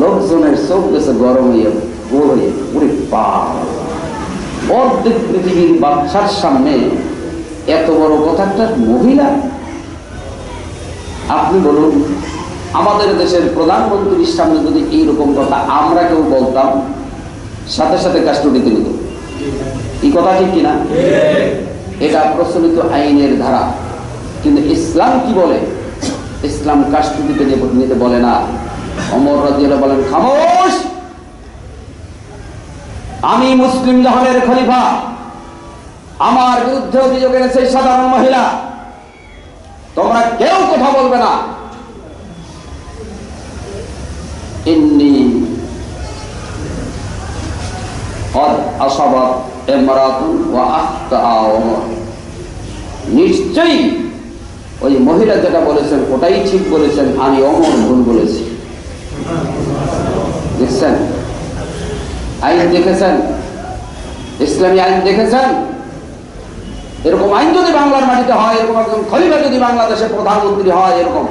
লোকজনের চোখ গেছে গরম হইয়া গোল হয়ে, ওরে বাপ, অর্ধেক পৃথিবীর বাচ্চার সামনে এত বড় কথা একটা মহিলা। আপনি বলুন, আমাদের দেশের প্রধানমন্ত্রীর সামনে যদি এইরকম কথা আমরা কেউ বলতাম, সাথে সাথে কাস্টডিতে নিত। এই কথা ঠিক কিনা? এটা প্রচলিত আইনের ধারা। কিন্তু ইসলাম কি বলে? ইসলাম কাস্টডিতে নিতে বলে না। ওমর রাদিয়াল্লাহু বলেন, খামোশ, আমি মুসলিম জাহানের খলিফা, আমার বিরুদ্ধে অভিযোগ এনেছে সাধারণ মহিলা, তোমরা কেউ কথা বলবে না। ইন্নী কদ আসাবাত ইমরাতুন ওয়া আখতা ওমর, নিশ্চয়ই ওই মহিলা যেটা বলেছেন ওটাই ঠিক বলেছেন, আমি ওমর ভুল বলেছি। দেখছেন আইন, দেখেছেন ইসলামী আইন, দেখেছেন? এরকম আইন যদি বাংলার মাটিতে হয়, এরকম একজন খলিফা যদি বাংলাদেশের প্রধানমন্ত্রী হয় এরকম,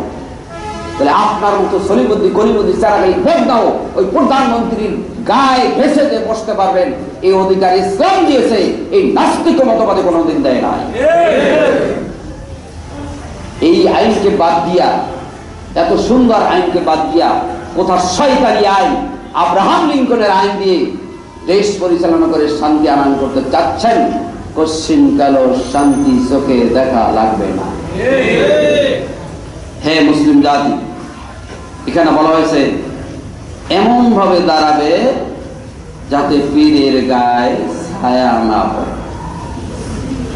তাহলে আপনার মতো সলিবুদ্দি গলিবুদ্দি চারাগাই বদনাও ওই প্রধানমন্ত্রীর গায়ে ঘেঁষে যে বসতে পারবেন, এই অধিকার ইসলাম দিয়েছে। এই নাস্তিক মতবাদে কোনোদিন দেয় নাই। এই আইনকে বাদ দিয়া, এত সুন্দর আইনকে বাদ দিয়া কোথাও শয়তানি আইন, আব্রাহাম লিঙ্কনের আইন দিয়ে দেশ পরিচালনা করে শান্তি আনয়ন করতে চাচ্ছেন, কশ্চিন কালো শান্তি চোখে দেখা লাগবে না। হে মুসলিম জাতি, এখানে বলা হয়েছে এমন ভাবে দাঁড়াবে যাতে পীরের গায়ে ছায়া না পড়ে।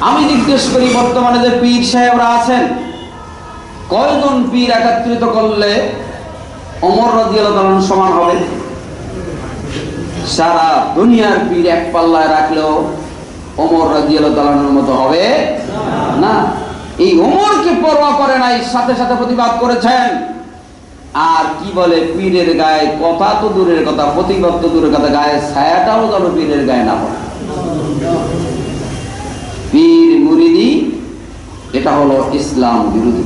আমি জিজ্ঞেস করি, বর্তমানে যে পীর সাহেবরা আছেন, কয়জন পীর একত্রিত করলে ওমর রাদিয়াল্লাহু তাআলা সমান হবে? সারা দুনিয়ার পীর এক পাল্লায় রাখলেও ওমর রাদিয়াল্লাহু তাআলার মতো হবে না। এই ওমরকে পরোয়া করে নাই, সাথে সাথে প্রতিবাদ করেছেন। আর কি বলে, পীরের গায়ে কথা তো দূরের কথা, প্রতিবাদ তো দূরের কথা, গায়ে ছায়াটাও যেন পীরের গায়ে না পড়ে। পীর মুরিদি এটা হলো ইসলাম বিরোধী।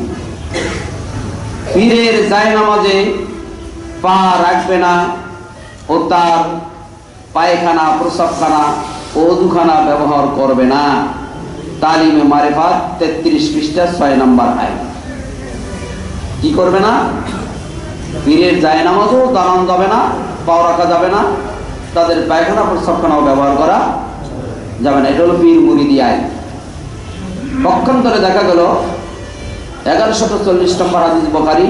পীরের জায়নামাজে পা রাখবে না, ও তার পায়খানা, প্রসাবখানা, ওযুখানা ব্যবহার করবে না। তালিমে মারিফাত 33 পৃষ্ঠা 6 নম্বর আয়াত। কি করবে না? পীরের জায়নামাজও দাঁড়ানো যাবে না, পাও রাখা যাবে না, তাদের পায়খানা প্রসাবখানাও ব্যবহার করা যাবে না। এটা হলো পীর মুরিদি আইন। পক্ষান্তরে দেখা গেল 1140 নম্বর হাদিস বুখারী,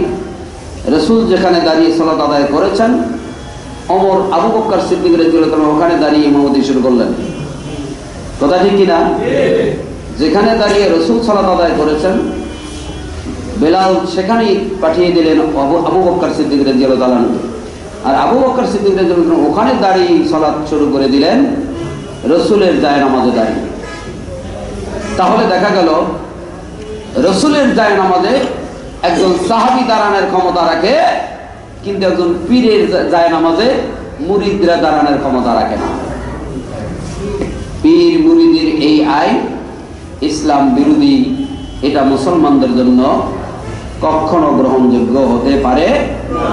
রাসূল যেখানে দাঁড়িয়ে সালাত আদায় করেছেন, ওমর আবু বকর সিদ্দিক রাদিয়াল্লাহু তাআলা ওখানে দাঁড়িয়ে ইমামতি শুরু করলেন। কথা ঠিক কিনা? যেখানে দাঁড়িয়ে রাসূল সালাত আদায় করেছেন, বেলাল সেখানেই পাঠিয়ে দিলেন আবু বকর সিদ্দিক রাদিয়াল্লাহু তাআলা, আর আবু বকর সিদ্দিক রাদিয়াল্লাহু তাআলা ওখানে দাঁড়িয়ে সালাত শুরু করে দিলেন রাসূলের জায়নামাজে দাঁড়িয়ে। তাহলে দেখা গেল রাসূলের জায়নামাজে একজন সাহাবী দাঁড়ানোর ক্ষমতা রাখে, কিন্তু একজন পীরের জায়নামাজে মুরিদরা দাঁড়ানোর ক্ষমতা রাখে না। পীর মুরিদের এই আইন ইসলাম বিরোধী, এটা মুসলমানদের জন্য কখনো গ্রহণযোগ্য হতে পারে না।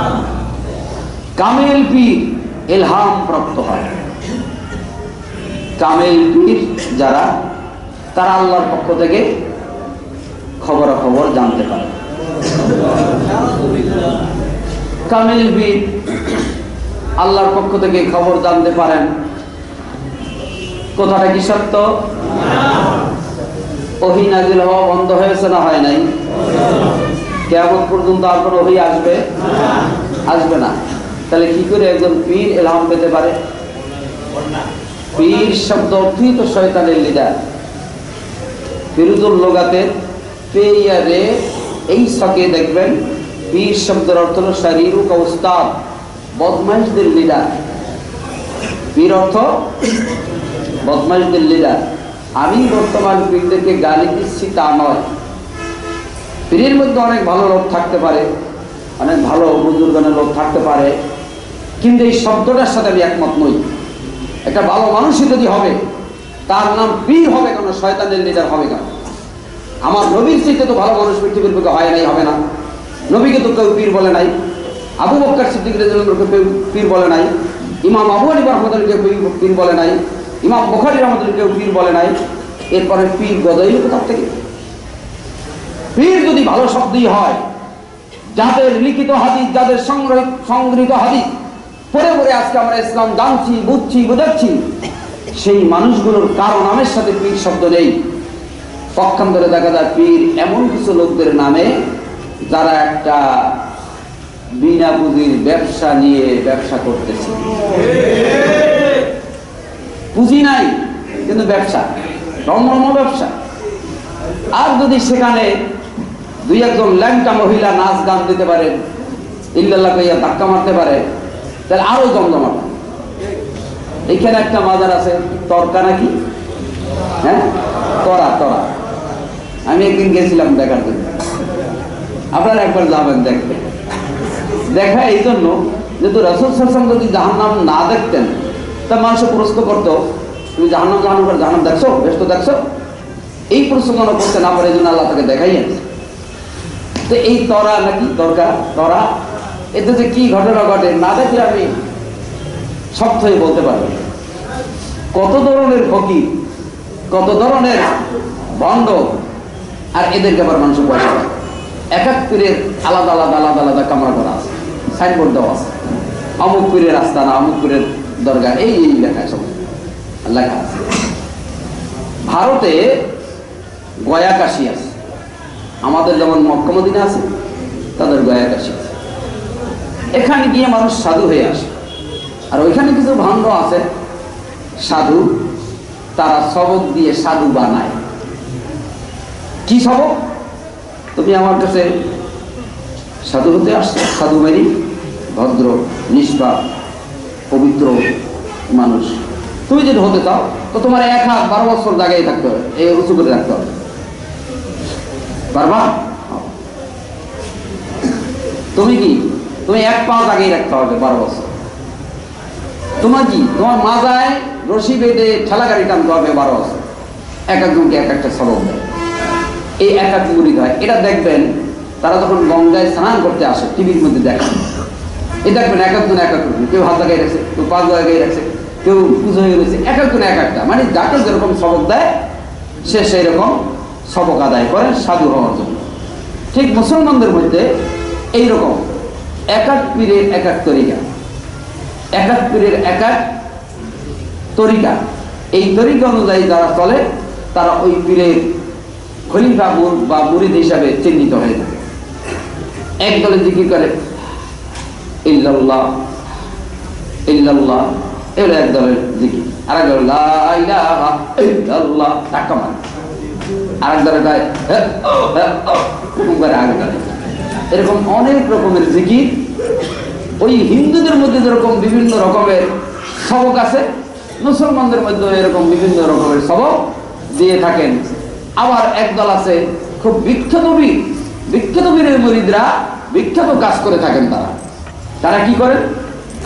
কামেল পীর ইলহাম প্রাপ্ত হয়। কামেল পীর যারা, তারা আল্লাহর পক্ষ থেকে খবরাখবর জানতে পারে। কামেল পীর আল্লাহর পক্ষ থেকে খবর জানতে পারেন। কথাটা কি সত্য? ওহী নাযিল হওয়া বন্ধ হয়েছে না হয় নাই? কিয়ামত পর্যন্ত আর কোনো ওহী আসবে? আসবে না। তাহলে কি করে একজন পীর ইলহাম পেতে পারে? পীর শব্দ অর্থই তো শয়তানের লিডার। ফিরুজুল লুগাতে পেয়ারে এই সকে দেখবেন, পীর শব্দের অর্থ হলো শারীরুক উস্তাদ, বদমাইশদের লিডার। পীর অর্থ বদমাইশদের লিডার। আমি বর্তমান পীরদেরকে গালি দিচ্ছি তা নয়। পীরের মধ্যে অনেক ভালো লোক থাকতে পারে, অনেক ভালো বুজুর্গানের লোক থাকতে পারে, কিন্তু এই শব্দটার সাথে আমি একমত নই। একটা ভালো মানুষই যদি হবে, তার নাম পীর হবে কেন? শয়তানের লিডার হবে কেন? আমার নবীর চাইতে তো ভালো মানুষ পৃথিবীর বুকে হয় নাই, হবে না। নবীকে তো কেউ পীর বলে নাই, আবু বকর সিদ্দিক রাদিয়াল্লাহু কেউ পীর বলে নাই, ইমাম আবু হানিফা রাহমাতুল্লাহ কেউ পীর বলে নাই, ইমাম বুখারী রাহমাতুল্লাহ কেউ পীর বলে নাই। এরপরে পীর গজাইল কোথা থেকে? পীর যদি ভালো শব্দই হয়, যাদের লিখিত হাদিস, যাদের সংগৃহীত হাদিস পরে পরে আজকে আমরা ইসলাম জানছি, বুঝছি, বোঝাচ্ছি, সেই মানুষগুলোর কারো নামের সাথে পীর শব্দ নেই। পক্ষান্তরে দেখা যায় পীর এমন কিছু লোকদের নামে যারা একটা বিনা পুঁজির ব্যবসা নিয়ে ব্যবসা করতেছে। পুঁজি নাই কিন্তু ব্যবসা, রমরম ব্যবসা। আর যদি সেখানে দুই একজন ল্যাংটা মহিলা নাচ গান দিতে পারে, ইল্লাল্লাহ কইয়া ধাক্কা মারতে পারে, তাহলে আরো জমজমাট। এখানে একটা মাজার আছে তরকা নাকি, হ্যাঁ তরা তরা, আমি একদিন গেছিলাম দেখার জন্য। আপনারা একবার যাবেন দেখতে। দেখা এই জন্য যেহেতু রাসূল সাল্লাল্লাহু আলাইহি ওয়াসাল্লাম যদি জাহান্নাম না দেখতেন তা মানুষের প্রশ্ন করতো, তুমি জাহান্নাম জাহান্নাম দেখছো, বেশ তো দেখছো, এই প্রশ্ন করতে না পারে, এই জন্য আল্লাহ তাকে দেখাই আছে। তো এই তরা নাকি দরকার তরা, এতে যে কি ঘটনা ঘটে না দেখলে আমি শক্ত হয়ে বলতে পারবো। কত ধরনের ফকির, কত ধরনের ভণ্ড, আর এদেরকে আবার মানুষ পয়সা দেয়। এক এক পীরের আলাদা আলাদা আলাদা আলাদা কামরা করা আছে, সাইনবোর্ড দেওয়া আছে, অমুক পীরের আস্তানা, অমুক পীরের দরগা, এই লেখা সব লেখা আছে। ভারতে গয়া কাশী আছে, আমাদের যেমন মক্কা মদিনা আছে, তাদের গয়া কাশী আছে। এখানে গিয়ে মানুষ সাধু হয়ে আসে। আর ওইখানে কিছু ভণ্ড আছে সাধু, তারা সবক দিয়ে সাধু বানায়। কি সবক? তুমি আমার কাছে সাধু হতে আসছো, সাধু মানে ভদ্র, নিষ্পাপ, পবিত্র মানুষ। তুমি যদি হতে চাও তো তোমার 1 হাত 12 বছর জায়গায় থাকতে হবে, এই উঁচু করে রাখতে হবে, পারবা? তুমি কি, তুমি 1 পা জায়গায় রাখতে হবে 12 বছর। তোমার কি, তোমার মাজায় রশি বেঁধে ঠেলা গাড়ি টানতে হবে 12 বছর। এক একজনকে এক একটা সবক দেয়, এই এক এক মুরিদ হয়। এটা দেখবেন তারা যখন গঙ্গায় স্নান করতে আসে, টিভির মধ্যে দেখেন, এই দেখবেন এক একজন এক এক রকম, কেউ হাত লাগাই রাখছে, কেউ পা লাগাই রাখছে, কেউ পুজো হয়ে গেছে, এক একজন এক একটা, মানে যাকে যেরকম সবক দেয় সে সেই রকম সবক আদায় করে সাধু হওয়ার জন্য। ঠিক মুসলমানদের মধ্যে এইরকম এক এক পীরের এক এক তরিকা, এক এক পীরের এক এক তরিকা। এই তরিকা অনুযায়ী যারা চলে তারা ওই পীরের খলিফা বা মুরিদ হিসাবে চিহ্নিত হয়ে থাকে। এক দলে জিকির করে ইল্লাল্লাহ ইল্লাল্লাহ, এগুলো এক দলের জিকির। আর এক দল লা ইলাহা ইল্লাল্লাহ, ধাক্কা মারে। আর এক দলে গায় এরকম অনেক রকমের জিকির। ওই হিন্দুদের মধ্যে যেরকম বিভিন্ন রকমের সবক আছে, মুসলমানদের মধ্যে এরকম বিভিন্ন রকমের সবক দিয়ে থাকেন। আবার একদল আছে খুব বিখ্যাত বীর, বিখ্যাত বীরের মুরিদরা বিখ্যাত কাজ করে থাকেন। তারা কি করেন?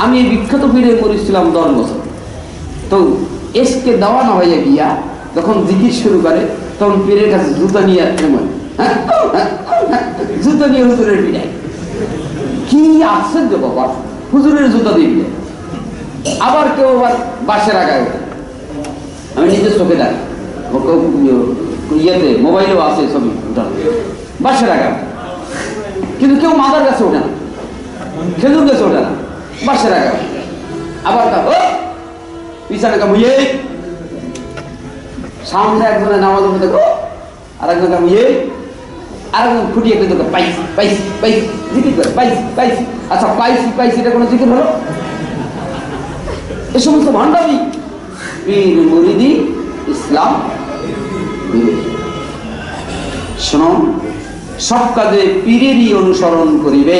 আমি এই বিখ্যাত বীরের মুরিদ ছিলাম 10 বছর। তো এসকে দেওয়ানো হয়ে গিয়া যখন জিকির শুরু করে তখন পীরের কাছে জুতা নিয়ে জুতা নিয়ে হুজুরের পিড়ায়। কি আশ্চর্য বাবা, হুজুরের জুতা দিয়ে। আবার কেউ আবার বাসের আগায় ওঠে, আমি নিজের চোখে দেখি, ইয়েতে মোবাইলেও আছে ছবি, বাসের আগায়। কিন্তু কেউ মাদার কাছে ওঠে না, খেজুর গাছে ওঠে না, বাসের আগায়। আবার তা পিছনে কামুয়ে, সামনে একজনের নামাজ দেখো, আর একজন কামুয়ে, আর একজন খুঁটিয়ে একটু দেখো পাইছি পাইছি পাইছি, জিকির করে পাইছি পাইছি। আচ্ছা পাইছি পাইছি এটা কোনো জিকির হলো? এ সমস্ত ভান্ডামি পীর মুরিদি ইসলাম বিরোধী। শোনো, সব কাজে পীরেরই অনুসরণ করিবে।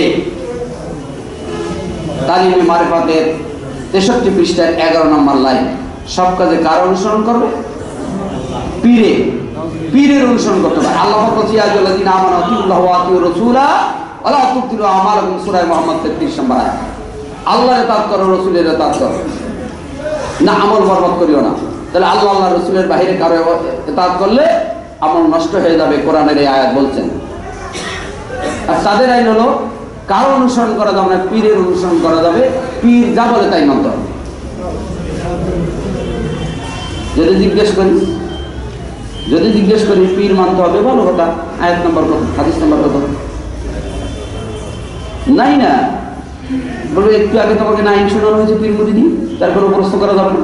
তালিমে মারিফাতের 63 পৃষ্ঠার 11 নম্বর লাইন। সব কাজে কার অনুসরণ করবে? পীরের অনুসরণ করতে হবে। আল্লাহ বলছে আয়াতুল্লাযিনা আমানু আতিউল্লাহ ওয়া আতিউর রাসূলা ওয়া লা তুবতিলু আমালাকুম, সূরা মুহাম্মদ 33 নম্বর আয়াত। আল্লাহর ইতাআত করো, রাসূলের ইতাআত করো, না আমল বরবাদ করিও না। তাহলে আল্লাহ আল্লাহ রাসূলের বাইরে কারো ইতাআত করলে আমল নষ্ট হয়ে যাবে, কোরআনের এই আয়াত বলছেন। আর তাদের আইন হলো কারো অনুসরণ করা যাবে না, পীরের অনুসরণ করা যাবে। পীর যা বলে তাই মানতে হবে। যদি জিজ্ঞেস করি পীর মানতে হবে, ভালো কথা, আয়াত নম্বর কত, হাদিস নম্বর কত? নাই না, বলবে একটু আগে তোমাকে না আইন শোনানো হয়েছে পীর মুরিদি, তার কোনো প্রশ্ন করা যাবে না,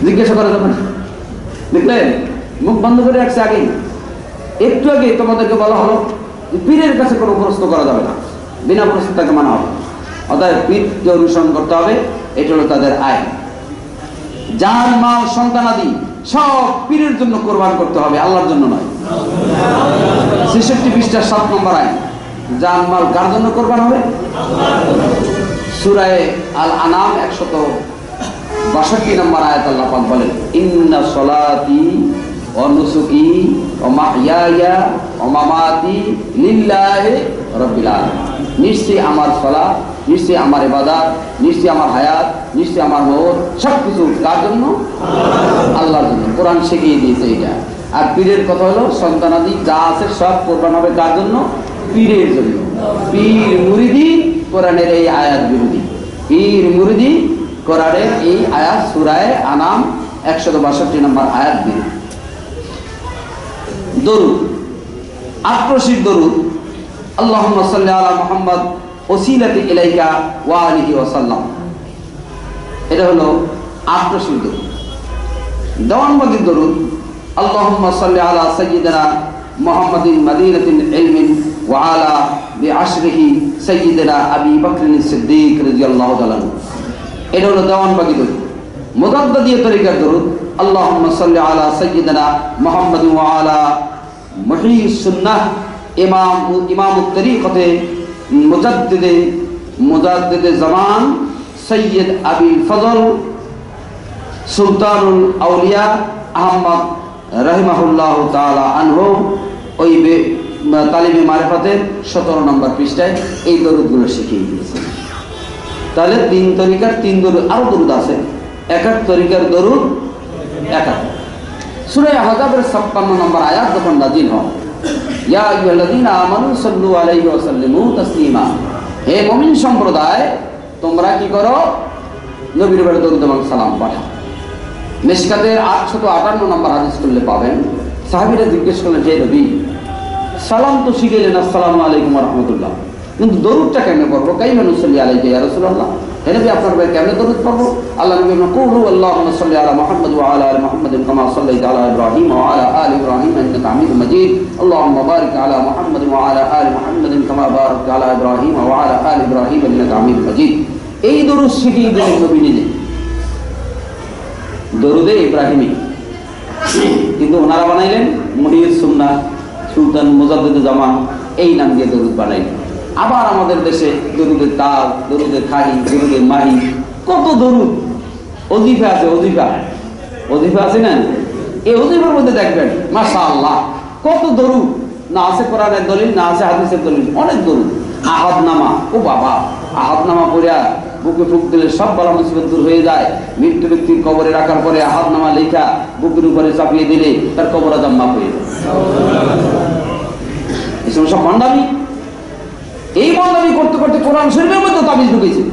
জিজ্ঞাসা করা যাবে না। দেখলেন মুখ বন্ধ করে রাখছে আগেই। একটু আগে তোমাদেরকে বলা হলো পীরের কাছে কোনো প্রশ্ন করা যাবে না, বিনা প্রশ্ন তাকে মানা হবে। অতএব পীরকে অনুসরণ করতে হবে, এটা হলো তাদের আইন। জান মাল সন্তানাদি সব পীরের জন্য কোরবান করতে হবে, আল্লাহর জন্য নয়। ৬৬ পৃষ্ঠার ৭ নম্বর আইন। জান মাল কার জন্য কোরবান হবে? সূরা আল আনাম ১৬২ নম্বর আয়াত আল্লাহ পাক বলেন, ইন্না সলাতি ওয়া নুসুকি ওয়া মাহইয়ায়া ওয়া মামাতি লিল্লাহি রাব্বিল আলামিন। নিশ্চয়ই আমার সালাত, নিশ্চয়ই আমার ইবাদত, নিশ্চয়ই আমার হায়াত, নিশ্চয়ই আমার মওত সবকিছু কার জন্য? আল্লাহর জন্য। কোরআন শিখিয়ে দিয়েছে এটা। আর পীরের কথা হলো সন্তানাদি যা আছে সব কোরবান হবে কার জন্য? পীরের জন্য। পীর মুরিদি কোরআনের এই আয়াত বিরোধী। পীর মুরিদি কোরআনের এই আয়াত সূরা আনাম ১৬২ নম্বর আয়াত বিরোধী। দরুদ, আক্রোশিক দরুদ। আল্লাহুম্মা সাল্লি আলা মুহাম্মদ ওসিলাতি ইলাইকা ওয়া আলিহি ওয়া সাল্লাম, এটা হলো আক্রোশিক দরুদ। দেওয়ানবাগী দরুদ, আল্লাহুম্মা সাল্লি আলা সাইয়্যিদিনা মুহাম্মাদিন মাদিনাতিল ইলমিন ওয়া আলা বিআশরিহি সাইয়্যিদিনা আবি বকরিন সিদ্দিক রাদিয়াল্লাহু তাআলা, এটা হলো দেওয়ানবাগী দরুদ। মুজাদ্দিদিয়া তরিকার দরুদ, আল্লাহুম্মা সাল্লি আলা সাইয়্যিদিনা মুহাম্মাদিন ওয়া আলা মুহয়িস সুন্নাহ ইমামুত তরিকতে মুজাদ্দিদে জামান সৈয়দ আবিল ফজল সুলতানুল আউলিয়া আহমদ রাহিমাহুল্লাহ তাআলা আনহু, ওই তালিমে মারিফাতের ১৭ নম্বর পৃষ্ঠায় এই দরুদগুলো শিখিয়ে দিয়েছে। তাহলে ৩ তরিকার ৩ দরুদ, আরো দরুদ আছে। এক এক তরিকার দরুদ এক এক। সূরা আহজাবের ৫৬ নম্বর আয়াত যখন নাযিল হয়, ইয়া আইয়ুহাল্লাযীনা আমানু সাল্লু আলাইহি ওয়া সাল্লিমু তাসলিমা, হে মুমিন সম্প্রদায় তোমরা কি করো? নবীর উপরে দরুদ এবং সালাম পাঠাও। মিশকাতের ৮৫৮ নম্বর হাদিস করলে পাবেন, সাহাবীরা জিজ্ঞেস করলেন, হে নবী, সালাম তো শিখাইলেন আসসালামু আলাইকুম ওয়া রাহমাতুল্লাহ, কিন্তু দরুদটা কেমনে পড়বো? কাইফা নুসাল্লি আলাইকা ইয়া রাসূলুল্লাহ, হে নবী আপনার ভাই কেমনে দরুদ পড়বো? আল্লাহ নবী বলেন, কুলু আল্লাহুম্মা সাল্লি আলা মুহাম্মাদ ওয়া আলা আলি মুহাম্মাদিন কামা সাল্লাইতা আলা ইব্রাহিম ওয়া আলা আলি ইব্রাহিম ইন্নাকা হামিদুম মাজিদ, আল্লাহুম্মা বারিক আলা মুহাম্মাদ ওয়া আলা আলি মুহাম্মাদিন কামা বারাকতা আলা ইব্রাহিম ওয়া আলা আলি ইব্রাহিম ইন্নাকা হামিদুম মাজিদ। এই দরুদ শিখিয়ে দিলেন নবী নিজে, দরুদে ইব্রাহিমী। কিন্তু ওনারা বানাইলেন মুহয়িস সুন্নাহ সুলতান মুজাদ্দিদে জামান, এই নাম দিয়ে দরুদ বানাইলেন। আবার আমাদের দেশে দরুদের তাল, দরুদের খাহি, দরুদের মাহি, কত দরুদ। ওজিফা আছে, ওজিফা আছে না? এই ওজিফার মধ্যে দেখবেন মাশাআল্লাহ কত দরুদ, না আছে কোরআনের দলিল, না আছে হাদিসের দলিল, অনেক দরুদ। আহাদনামা, ও বাবা, আহাদনামা পড়িয়া বুকে ফুক দিলে সব বালা মুসিবত দূর হয়ে যায়। মৃত্যু ব্যক্তির কবরে রাখার পরে আহাদনামা লেখা বুকের উপরে চাপিয়ে দিলে তার কবর আযাব মাফ হয়ে যায়। এই সব ভণ্ডামি। এই বন্দামি করতে করতে কোরআন শরীফের মধ্যে তাবিজ ঢুকেছে।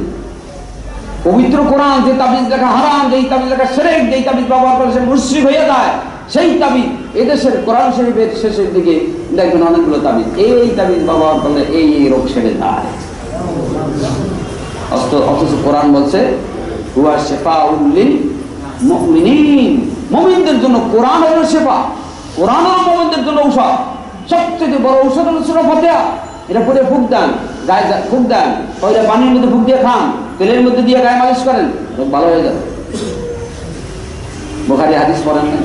পবিত্র কোরআন যে তাবিজ লেখা হারাম, যেই তাবিজ লেখা শিরক, যেই তাবিজ ব্যবহার করে সে মুশরিক হয়ে যায়, সেই তাবিজ এদেশের কোরআন শরীফের শেষের দিকে দেখবেন অনেকগুলো তাবিজ, এই তাবিজ ব্যবহার করলে এই রোগ সেরে যায়। অথচ কোরআন বলছে হুয়া শিফাউল লিল মুমিনিন, মুমিনদের জন্য কোরআন হলো শিফা, কোরআন হলো মুমিনদের জন্য ঔষধ। সবচেয়ে বড় ঔষধ হলো সূরা ফাতিহা। এটা পরে ফুক দেন, গায়ে ফুক দেন, ওইটা পানির মধ্যে ফুক দিয়ে খান, তেলের মধ্যে দিয়ে গায়ে মালিশ করেন, ভালো হয়ে যাবে। বুখারী হাদিস পড়েন না?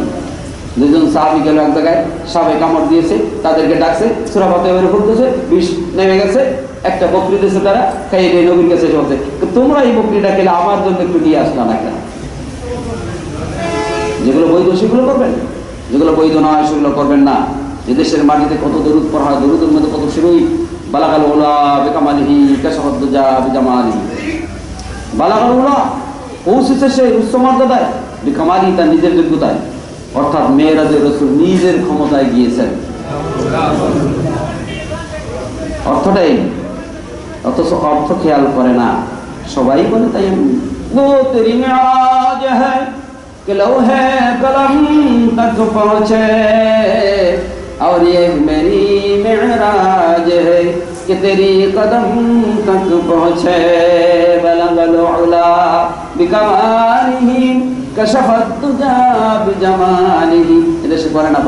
দুজন সাহাবী গেল এক জায়গায়, সাপে কামড় দিয়েছে, তাদেরকে ডাকছে, সূরা ফাতিহা বলে ফুক দিয়েছে, বিষ নেমে গেছে, একটা বকরি দিয়েছে, তারা খাইয়ে দিয়ে নবীর কাছে এসে বলছে, তোমরা এই বকরিটা খেলে আমার জন্য একটু নিয়ে আসলা না কেন? যেগুলো বৈধ সেগুলো করবেন, যেগুলো বৈধ নয় সেগুলো করবেন না। যে দেশের মাটিতে কত দরুদ পড়া হয়, দরুদের মধ্যে কত শিরোই বালাগাল উলা বিকামালিহি কাশাফাদ্দুজা বিজামালিহি, বালাগাল উলা পৌঁছেছে সে উচ্চ মর্যাদায়, বিকামালি তার নিজের যোগ্যতায়, অর্থাৎ মেয়েরাজের রাসূল নিজের ক্ষমতায় গিয়েছেন। অর্থটাই, অথচ অর্থ খেয়াল করে না, সবাই বলে তাই वो तेरी मेराज है कि लौहे कलम तक पहुँचे, और ये मेरी मेराज है कि तेरी कदम तक पहुँचे, बलगल उला बिकमालिही কাশাফাত তুজা বিজামালিহি। এটা সে পড়ে না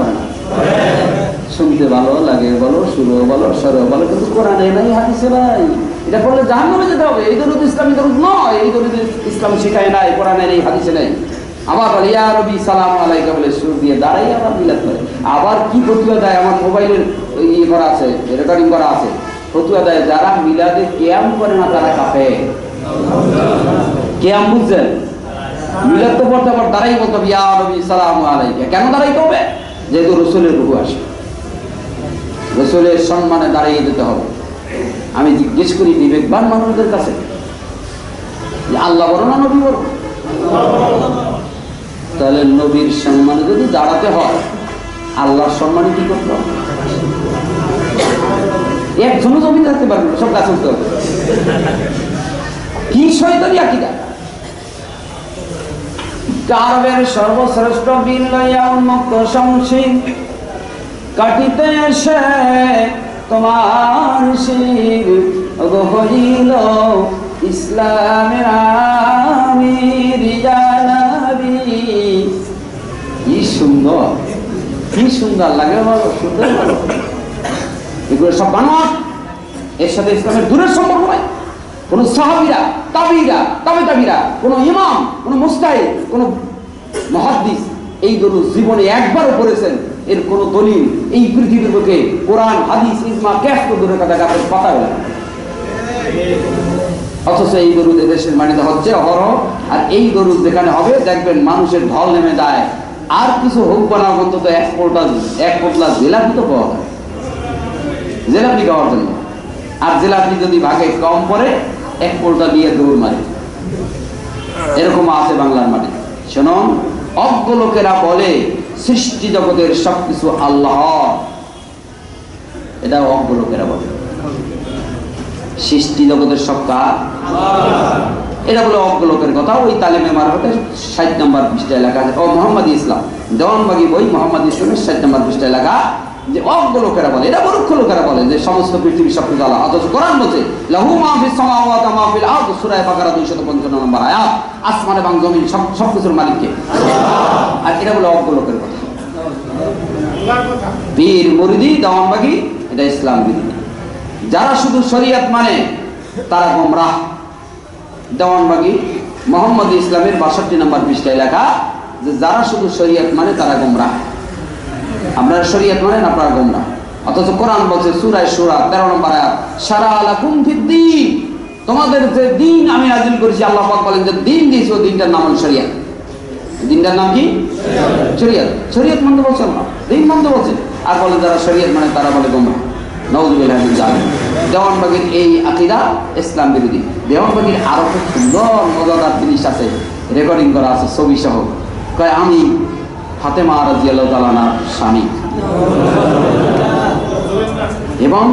শুনতে ভালো লাগে, বলো সুরও বলো স্বরও বলো, কিন্তু কোরআনে নাই হাদিসে নাই। এটা পড়লে জাহান্নামে যেতে হবে। এই দরুদ ইসলামী দরুদ নয়, এই দরুদ ইসলাম শিখায় নাই, কোরআনে নেই, হাদিসে নেই। আবার বলে ইয়া রবি সালাম আলাইকা বলে সুর দিয়ে দাঁড়াই আবার মিলাদ করে। আবার কি ফতুয়া দেয়, আমার মোবাইলের ইয়ে করা আছে, রেকর্ডিং করা আছে, ফতুয়া দেয় যারা মিলাদে কিয়াম করে না তারা কাফের। কিয়াম বুঝছেন? মিলাদ তো পড়তে আবার দাঁড়াই বলতে হবে ইয়া রবি সালাম আলাইকা। কেন দাঁড়াইতে হবে? যেহেতু রসুলের রূহ আসে, রসুলের সম্মানে দাঁড়িয়ে যেতে হবে। আমি জিজ্ঞেস করি বিবেকবান মানুষদের কাছে, যে আল্লাহ বড় না নবী বড়? তাহলে নবীর সম্মানে যদি দাঁড়াতে হয়, আল্লাহর সম্মানে কি করতে হবে? একজনও জমি থাকতে পারবে না, সব গাছ উঠতে হবে। কি শয়তানি আকীদা! কারবের সর্বশ্রেষ্ঠ বীর লইয়া উন্মুক্ত সংশীল কাটিতে এসে তোমার শির হইল ইসলামের আমির ইয়া নবী। কি সুন্দর, কি সুন্দর লাগে, বলো সুন্দর বলো। এগুলো সব বানোয়াট, এর সাথে ইসলামের দূরের সম্পর্ক নাই। কোন সাহাবীরা, তাবিঈরা, তাবিঈরা, কোন ইমাম, কোন মুজতাহিদ, কোন মুহাদ্দিস এই দরুদ জীবনে একবারও পড়েছেন এর কোন দলিল এই পৃথিবীর বুকে কোরআন, হাদিস, ইজমা, কিয়াস তো দূরের কথা, গাছের পাতা হলো। অথচ এই দরুদ দেশের মাটিতে হচ্ছে অহরহ। আর এই দরুদ যেখানে হবে দেখবেন মানুষের ঢল নেমে যায়। আর কিছু হোক বানা অন্তত এক পোটলা জিলাপি তো পাওয়া যায়, জিলাপি খাওয়ার জন্য। আর জিলাপি যদি ভাগে কম পড়ে এক পোলটা দিয়ে দৌড় মারে, এরকম আছে বাংলার মাটি। শুনুন, অজ্ঞ লোকেরা বলে সৃষ্টি জগতের সবকিছু আল্লাহ, এটা অজ্ঞ লোকেরা বলে। সৃষ্টি জগতের সব কার? এটা বলে অজ্ঞ লোকের কথা। ওই তালিমে মারফতে 60 নম্বর পৃষ্ঠায় লেখা আছে, ও মোহাম্মদ ইসলাম দেওয়ানবাগী বই মোহাম্মদ ইসলামের 60 নম্বর পৃষ্ঠায় লেখা যে অজ্ঞ লোকেরা বলে, এটা মূর্খ লোকেরা বলে যে সমস্ত পৃথিবীর সবকিছু আল্লাহ। অথচ কোরআন বলছে লাহু মা ফিস সামাওয়াতি ওয়া মা ফিল আরদ, সূরা বাকারা 255 নম্বর আয়াত। আসমান এবং জমিন সবকিছুর মালিক কে? আর এটা বলে অজ্ঞ লোকের কথা। পীর মুরিদি দেওয়ানবাগী এটা ইসলাম বিরোধী। যারা শুধু শরীয়ত মানে তারা গোমরাহ। দেওয়ানবাগী মোহাম্মদ ইসলামের 62 নম্বর পৃষ্ঠায় লেখা যে যারা শুধু শরীয়ত মানে তারা গোমরাহ। আপনারা শরীয়ত মানেন, আপনারা গোমরাহ। অথচ কোরআন বলছে সূরা শুরা 13 নম্বর আয়াত, শারা লাকুম ফিদ্দীন, তোমাদের যে দ্বীন আমি নাযিল করেছি, আল্লাহ পাক বলেন যে দ্বীন দিয়েছি, ওই দ্বীনটার নাম হল শরীয়ত। দ্বীনটার নাম কি? শরীয়ত। শরীয়ত মানতে বলছে না, দ্বীন মানতে বলছে। আর বলে যারা শরীয়ত মানে তারা বলে গোমরাহ। নাউযুবিল্লাহি মিন যালিক। দেওয়ানবাগীর এই আকীদা ইসলাম বিরোধী। দেওয়ানবাগীর আরো খুব সুন্দর মজাদার জিনিস আছে, রেকর্ডিং করা আছে ছবি সহ। কয় আমি ফাতেমা রাদিয়াল্লাহু তাআলা আনহার স্বামী, এবং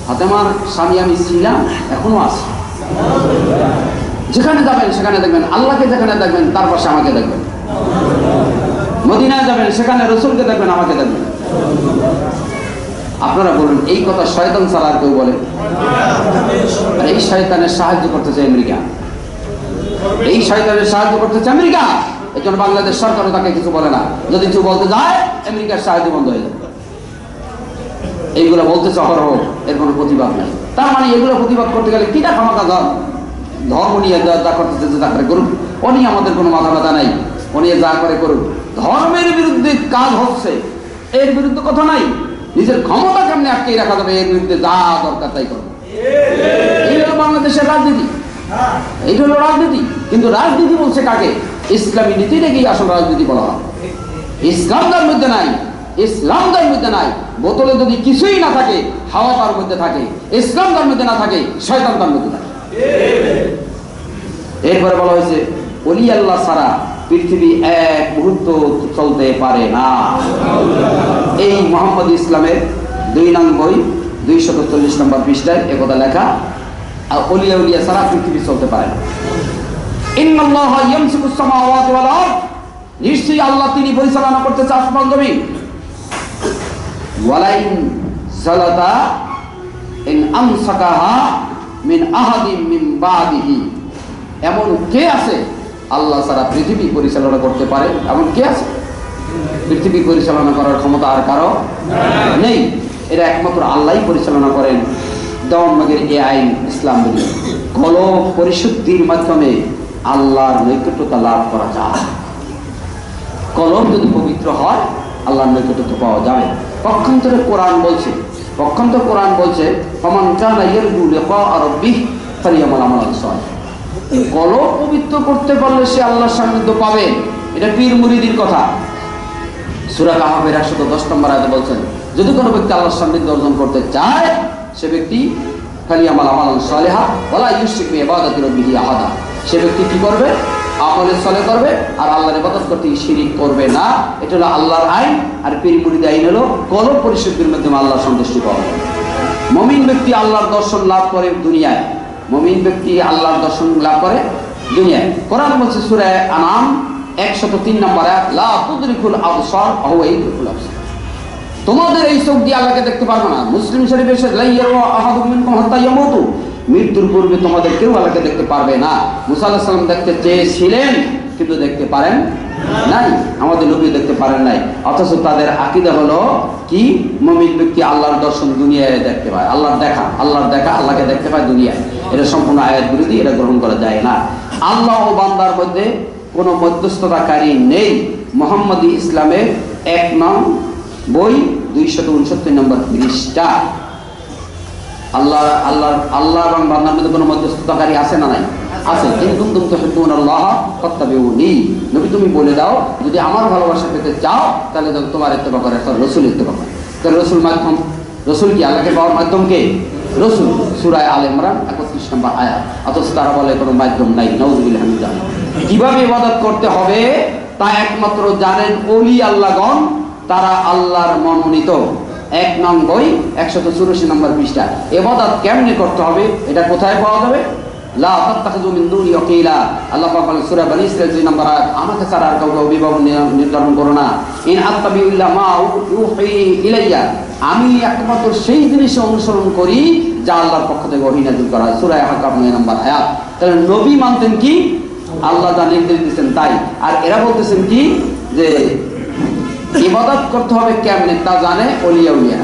ফাতেমার স্বামী আমি ছিলাম, এখনো আছি। যেখানে যাবেন সেখানে দেখবেন আল্লাহকে, যেখানে দেখবেন তার পাশে আমাকে দেখবেন। মদিনায় যাবেন সেখানে রসুলকে দেখবেন, আমাকে দেখবেন। আপনারা বলুন এই কথা শয়তান ছাড়া আর কেউ বলে? আর এই শয়তানের সাহায্য করতেছে আমেরিকা, এই শয়তানের সাহায্য করতেছে আমেরিকা। এই জন্য বাংলাদেশ সরকারও তাকে কিছু বলে না। যদি কেউ বলতে যায় আমেরিকার সাহায্য বন্ধ হয়ে যাবে। এইগুলো বলতেছে অহরহ, এর কোনো প্রতিবাদ নাই। তার মানে এগুলো প্রতিবাদ করতে গেলে কিনা ক্ষমতা ধর্ম নিয়ে যা করতেছে যা করে করুক, ও নিয়ে আমাদের কোনো মাথা ব্যথা নাই। ও নিয়ে যা করে করুক। ধর্মের বিরুদ্ধে কাজ হচ্ছে, এর বিরুদ্ধে কথা নাই। নিজের ক্ষমতা কেমনে আটকে রাখা যাবে, এর বিরুদ্ধে যা দরকার তাই করবে। এই হলো বাংলাদেশের রাজনীতি, এই হলো রাজনীতি। কিন্তু রাজনীতি বলছে কাকে? ইসলামী নীতি থেকেই আসল রাজনীতি বলা হয়। ইসলাম তার মধ্যে নাই, ইসলাম তার মধ্যে নাই। বোতলে যদি কিছুই না থাকে, হাওয়া তার মধ্যে থাকে। ইসলাম তার মধ্যে না থাকে, শয়তান তার মধ্যে থাকে। এরপরে বলা হয়েছে ওলি আল্লাহ ছাড়া পৃথিবী এক মুহূর্ত চলতে পারে না। এই মোহাম্মদ ইসলামের 2 নং বই 240 নম্বর পৃষ্ঠায় একথা লেখা। আর ওলিয়া উলিয়া ছাড়া পৃথিবী চলতে পারে না। ইন্নাল্লাহা ইয়ামসিকুস সামাওয়াতি ওয়াল আরদ, নিশ্চয়ই আল্লাহ তিনি পরিচালনা করতেছে আসমান জমিন। ওয়ালাইন সালাতা ইন আমসাকাহা মিন আহাদিন মিন বাদিহি, এমন কে আছে আল্লাহ ছাড়া পৃথিবী পরিচালনা করতে পারে এমন কে আছে? পৃথিবী পরিচালনা করার ক্ষমতা আর কারো নেই। এটা একমাত্র আল্লাহই পরিচালনা করেন। দেওয়ানবাগের এ আইন ইসলাম বলি কলব পরিশুদ্ধির মাধ্যমে আল্লাহর নৈকট্যতা লাভ করা যায়। কলব যদি পবিত্র হয় আল্লাহর নৈকট্য পাওয়া যাবে। পক্ষান্তরে কোরআন বলছে ফামান কানা ইয়ারজু লিকা রাব্বিহি ফালিয়ামাল আমালান সালিহ। কলব পবিত্র করতে পারলে সে আল্লাহর সান্নিধ্য পাবে। এটা পীর মুরিদির কথা। সূরা কাহফের 110 নম্বর আয়াতে বলছেন, যদি কোনো ব্যক্তি আল্লাহর সান্নিধ্য অর্জন করতে চায় সে ব্যক্তি ফালিয়ামাল আমালান সালিহা ওয়ালা ইউশরিক বিইবাদাতি রাব্বিহি আহাদা। সে ব্যক্তি কি করবে? আমলে সালেহ করবে আর আল্লাহর ইবাদত করতে শিরিক করবে না। এটা হলো আল্লাহর আইন। আর পীর মুরিদ আইন হলো কলব পরিশুদ্ধির মাধ্যমে আল্লাহর সন্তুষ্টি পাওয়া। মুমিন ব্যক্তি আল্লাহর দর্শন লাভ করে দুনিয়ায়। কোরআন বলছে সূরা আনাম 103 নম্বর আয়াত, লা তুদরিকুল আবসার ওয়া হুয়া ইউদরিকুল আবসার। তোমাদের এই চোখ দিয়ে আল্লাহকে দেখতে পারবে না। মুসলিম শরীফে এসেছে লা ইয়ারা আহাদুম মিনকুম হাত্তা ইয়ামুতু। মৃত্যুর পূর্বে তোমাদের কেউ আল্লাহকে দেখতে পারবে না। মুসা আলাইহিস সালাম দেখতে চেয়েছিলেন কিন্তু দেখতে পারেন নাই। আমাদের নবী দেখতে পারেন নাই। অথচ তাদের আকীদা হলো কি? মুমিন ব্যক্তি আল্লাহর দর্শন দুনিয়ায় দেখতে পায়। আল্লাহর দেখা আল্লাহকে দেখতে পায় দুনিয়ায়। এটা সম্পূর্ণ আয়াত বিরোধী। এটা গ্রহণ করা যায় না। আল্লাহ ও বান্দার মধ্যে কোনো মধ্যস্থতাকারী নেই। মুহাম্মদী ইসলামের 1 নং বই 269 নম্বর পৃষ্ঠা। আল্লাহ এবং বান্দার মধ্যে কোনো মধ্যস্থতাকারী আছে না নাই? আছে। কিন্তু তুহিব্বুনাল্লাহ ফাত্তাবিউনি। নবী তুমি বলে দাও যদি আমার ভালোবাসা পেতে চাও তাহলে তোমার ইত্তেবা করে, রাসূল ইত্তেবা করে। তাহলে রাসূল কি আল্লাহকে পাওয়ার মাধ্যম কে? রাসূল। সূরা আলে ইমরান 31 নম্বর আয়াত। অথচ তারা বলে কোনো মাধ্যম নাই। নাউযুবিল্লাহি মিন যালিক। কিভাবে ইবাদত করতে হবে তা একমাত্র জানেন ওলি আল্লাহগণ। তারা আল্লাহর মনোনীত। 1 নং বই 184 নম্বর পৃষ্ঠা। ইবাদত কেমনে করতে হবে এটা কোথায় পাওয়া যাবে? লা তাত্তাখিযু মিন দুনি ওয়াকিলা। আল্লাহ পাক বলেন সূরা বনী ইসরাঈল 2 নম্বর আয়াত, আমাকে ছাড়া আর কাউকে অভিভাবক নির্ধারণ করো না। ইন আত্তাবিউ ইল্লা মা ইউহি ইলাইয়া। আমি একমাত্র সেই জিনিস অনুসরণ করি যা আল্লাহর পক্ষ থেকে ওহী নাযিল করা। সূরা আহকাফ 9 নম্বর আয়াত। তাহলে নবী মানতেন কি? আল্লাহ যা নির্দেশ দিয়েছেন তাই। আর এরা বলতেছেন কি যে ইবাদত করতে হবে কেমনে তা জানে ওলিয়া।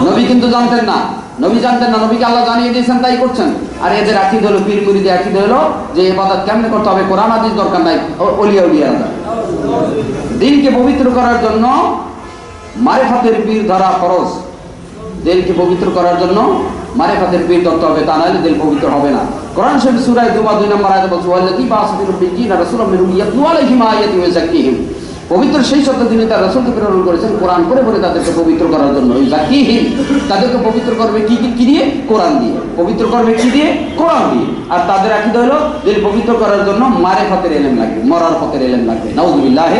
নবী কিন্তু জানতেন না। নবীকে আল্লাহ জানিয়ে দিয়েছেন তাই করছেন। আর এদের আকীদা হলো, পীর মুরিদের আকীদা হলো যে ইবাদত কেমনে করতে হবে কোরআন হাদিস দরকার নাই, ওলিয়া জানে। দিনকে পবিত্র করার জন্য মারিফাতের পীর ধরা ফরজ। দিলকে পবিত্র করার জন্য মারিফাতের পীর ধরতে হবে, তা নাহলে দিল পবিত্র হবে না। কোরআন শরীফ সূরা জুমা 2 নম্বর আয়াতে বলছে, ওয়াল্লাযী বা'আসা ফিল উম্মিয়্যিনা রাসূলাম মিনহুম ইয়াতলু আলাইহিম আয়াতিহি ওয়া ইয়াযাক্কিহিম। পবিত্র সেই সত্য তিনি তার রাসূলকে প্রেরণ করেছেন কোরআন পড়ে তাদেরকে পবিত্র করার জন্য। ইয়াযাক্কিহিম, তাদেরকে পবিত্র করবে কি দিয়ে? কোরআন দিয়ে। পবিত্র করবে কি দিয়ে? কোরআন দিয়ে। আর তাদের আকীদা হলো দিল পবিত্র করার জন্য মারিফাতের ইলম লাগবে, মরার পথের ইলম লাগবে। নাউযুবিল্লাহি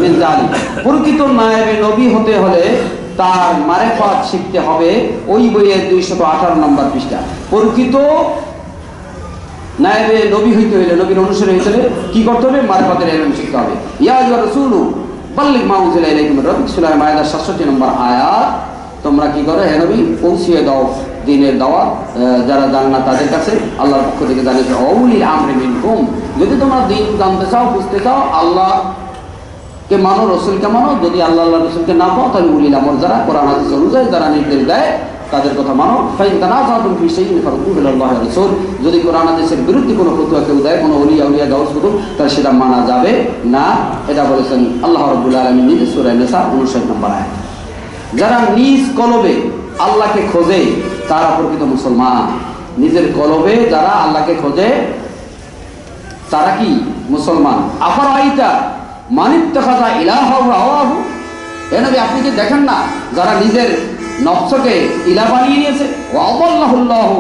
মিন যালিক। প্রকৃত নায়েবে নবী হতে হলে তার মারিফাত শিখতে হবে। ওই বইয়ের 218 নম্বর পৃষ্ঠা। প্রকৃত নায়েবে নবী হইতে হইলে, নবীর অনুসারী হইতে হলে কি করতে হবে? মারিফাতের ইলম শিখতে হবে। ইয়া আইয়ুহার রাসূলু বাল্লিগ মা উনজিলা ইলাইকা মির রাব্বিক। সূরা মায়েদা 67 নম্বর আয়াত। তোমরা কি করো? হে নবী পৌঁছিয়ে দাও দ্বীনের দাওয়াত যারা জানে না তাদের কাছে আল্লাহর পক্ষ থেকে জানিয়ে দাও। উলিল আমরি মিনকুম। যদি তোমরা দ্বীন জানতে চাও, বুঝতে চাও, আল্লাহকে মানো, রাসূলকে মানো। যদি আল্লাহ রাসূলকে না পাও তাহলে উলিল আমর যারা কোরআন হাদিস অনুযায়ী যারা নির্দেশ দেয় তাদের কথা মানো। ফাইন তানাযাতুম ফি শাইইন ফারুদ্দুহু ইলাল্লাহি ওয়া রাসূল। যদি কোরআন হাদিসের বিরুদ্ধে কোনো ফতোয়া কেউ দেয়, কোনো ওলিয়া গাউস কুতুব, তাহলে সেটা মানা যাবে না। এটা বলেছেন আল্লাহ রাব্বুল আলামিন নিজে সূরা নিসা 59 নম্বর আয়াত। যারা নিজ কলবে আল্লাহকে খোঁজে তারা প্রকৃত মুসলমান। নিজের কলবে যারা আল্লাহকে খোঁজে তারা কি মুসলমান। আফারাইতা মান ইত্তাখাযা ইলাহাহু হাওয়াহু। এ নবী আপনি কি দেখেন না যারা নিজের নফসকে ইলাহ বানিয়ে নিয়েছে? ওয়া আদাল্লাহুল্লাহু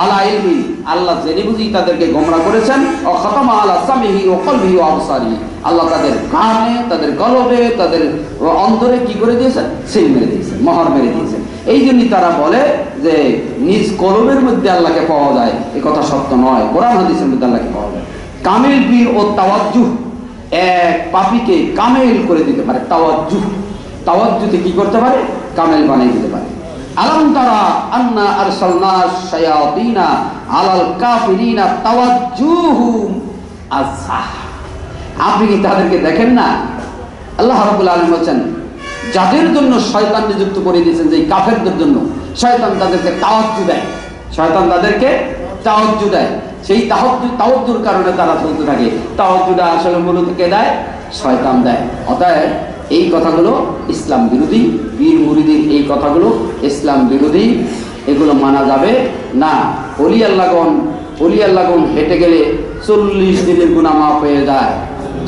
আলা ইলমি। আল্লাহ জেনে বুঝি তাদেরকে গোমরাহ করেছেন। ওয়া খাতামা আলা সামিহি ওয়া কলবিহি ওয়া আবসারিহি। আল্লাহ তাদের কানে, তাদের কলবে, তাদের অন্তরে কি করে দিয়েছেন? সিল মেরে দিয়েছেন, মোহর মেরে দিয়েছেন। এই জন্যই তারা বলে যে নিজ কলবের মধ্যে আল্লাহকে পাওয়া যায়। এই কথা সত্য নয়। কোরআন হাদিসের মধ্যে আল্লাহকে পাওয়া যায়। কামিল পীর ও তাওয়াজ্জুহ এক পাপীকে কামেল করে দিতে পারে। তাওয়াজ্জুতে কি করতে পারে? কামেল বানিয়ে দিতে পারে। আলাম তারা আন্না আরসালনা শায়াতিনা আলাল কাফিরিনা তাওয়াজ্জুহুম আচ্ছা, আপনি কি তাদেরকে দেখেন না? আল্লাহ রাব্বুল আলামিন বলেন, যাদের জন্য শয়তান নিযুক্ত করে দিয়েছেন, যে কাফেরদের জন্য শয়তান তাদেরকে তাওয়াজ্জু দেয়, শয়তান তাদেরকে তাওয়াজ্জু দেয়, সেই তাওয়াজ্জুর কারণে তারা চলতে থাকে। তাওয়াজ্জুটা আসলে মূলত কে দেয়? শয়তান দেয়। অতএব এই কথাগুলো ইসলাম বিরোধী, পীর মুরিদির এই কথাগুলো ইসলাম বিরোধী, এগুলো মানা যাবে না। অলি আল্লাহগণ হেঁটে গেলে 40 দিনের গুনাহ মাফ হয়ে যায়,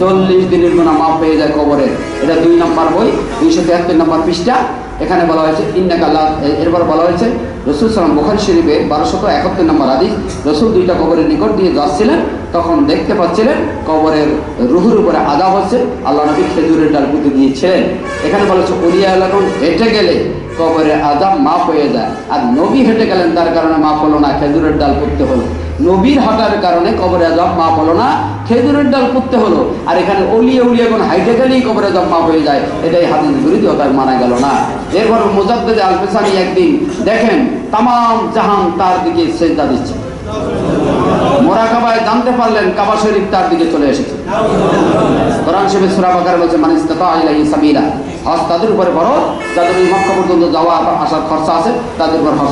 40 দিনের গুনাহ মাফ হয়ে যায় কবরের। এটা 2 নম্বর বই, 273 নম্বর পৃষ্ঠা। এখানে বলা হয়েছে ইন্নাকা আল্লাহ, এরপর বলা হয়েছে রাসূল সাল্লাল্লাহু বুখারী শরীফের 1271 নম্বর হাদিস, রাসূল 2টা কবরের নিকট দিয়ে যাচ্ছিলেন, তখন দেখতে পাচ্ছিলেন কবরের রুহুর উপরে আযাব হচ্ছে। আল্লাহ নবী খেজুরের ডাল পুঁতে দিয়েছিলেন। এখানে বলা হচ্ছে ওলিয়া আল্লাহগণ হেঁটে গেলে কবরের আযাব মাফ হয়ে যায়। আর নবী হেঁটে গেলেন, তার কারণে মাফ হলো না, খেজুরের ডাল পুঁততে হলো। নবীর হাঁটার কারণে কবরের আযাব মাফ হলো না, খেজুরের ডাল পুঁততে হলো। আর এখানে ওলিয়াগণ হাইটে গেলেই কবরের আযাব মাফ হয়ে যায়, এটাই হাদিস বিরোধী, ওটা মানা গেল না। এরপর মুজাদ্দিদ আল ফিসানি একদিন দেখেন তামাম জাহান তার দিকে সেজদা দিচ্ছে। মুরাকাবায় জানতে পারলেন কাবা শরীফ তার দিকে চলে এসেছে। কোরআন শরীফে সূরা বাকারা বলছে মান ইসতাতা ইলাইহি সাবিলা, হজ তাদের উপরে ফরজ, যাদের ওই মক্কা পর্যন্ত যাওয়া আসার খরচা আছে, তাদের উপর হজ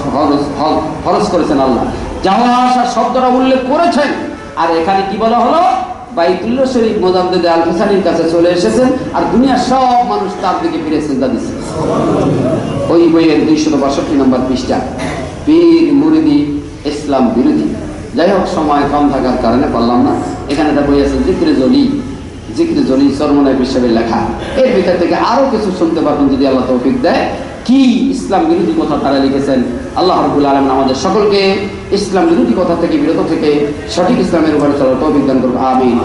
ফরজ করেছেন আল্লাহ। যাওয়া আসা শব্দটা উল্লেখ করেছেন। আর এখানে কি বলা হলো? বাইতুল্লাহ শরীফ মুজাদ্দিদ আল ফিসানির কাছে চলে এসেছেন, আর দুনিয়ার সব মানুষ তার দিকে ফিরে সিজদা দিচ্ছে। ওই বইয়ের 262 নম্বর পৃষ্ঠা। পীর মুরিদি ইসলাম বিরোধী। যাই হোক, সময় কম থাকার কারণে পারলাম না। এখানে একটা বই আছে জিকরে জলি চরমনায় হিসেবে লেখা। এর ভিতর থেকে আরো কিছু শুনতে পারবেন যদি আল্লাহ তৌফিক দেয়। কি ইসলাম বিরোধী কথা তারা লিখেছেন। আল্লাহ রাব্বুল আলামিন আমাদের সকলকে ইসলাম বিরোধী কথা থেকে বিরত থেকে সঠিক ইসলামের উপরে চলার তৌফিক দান করুন। আমিন।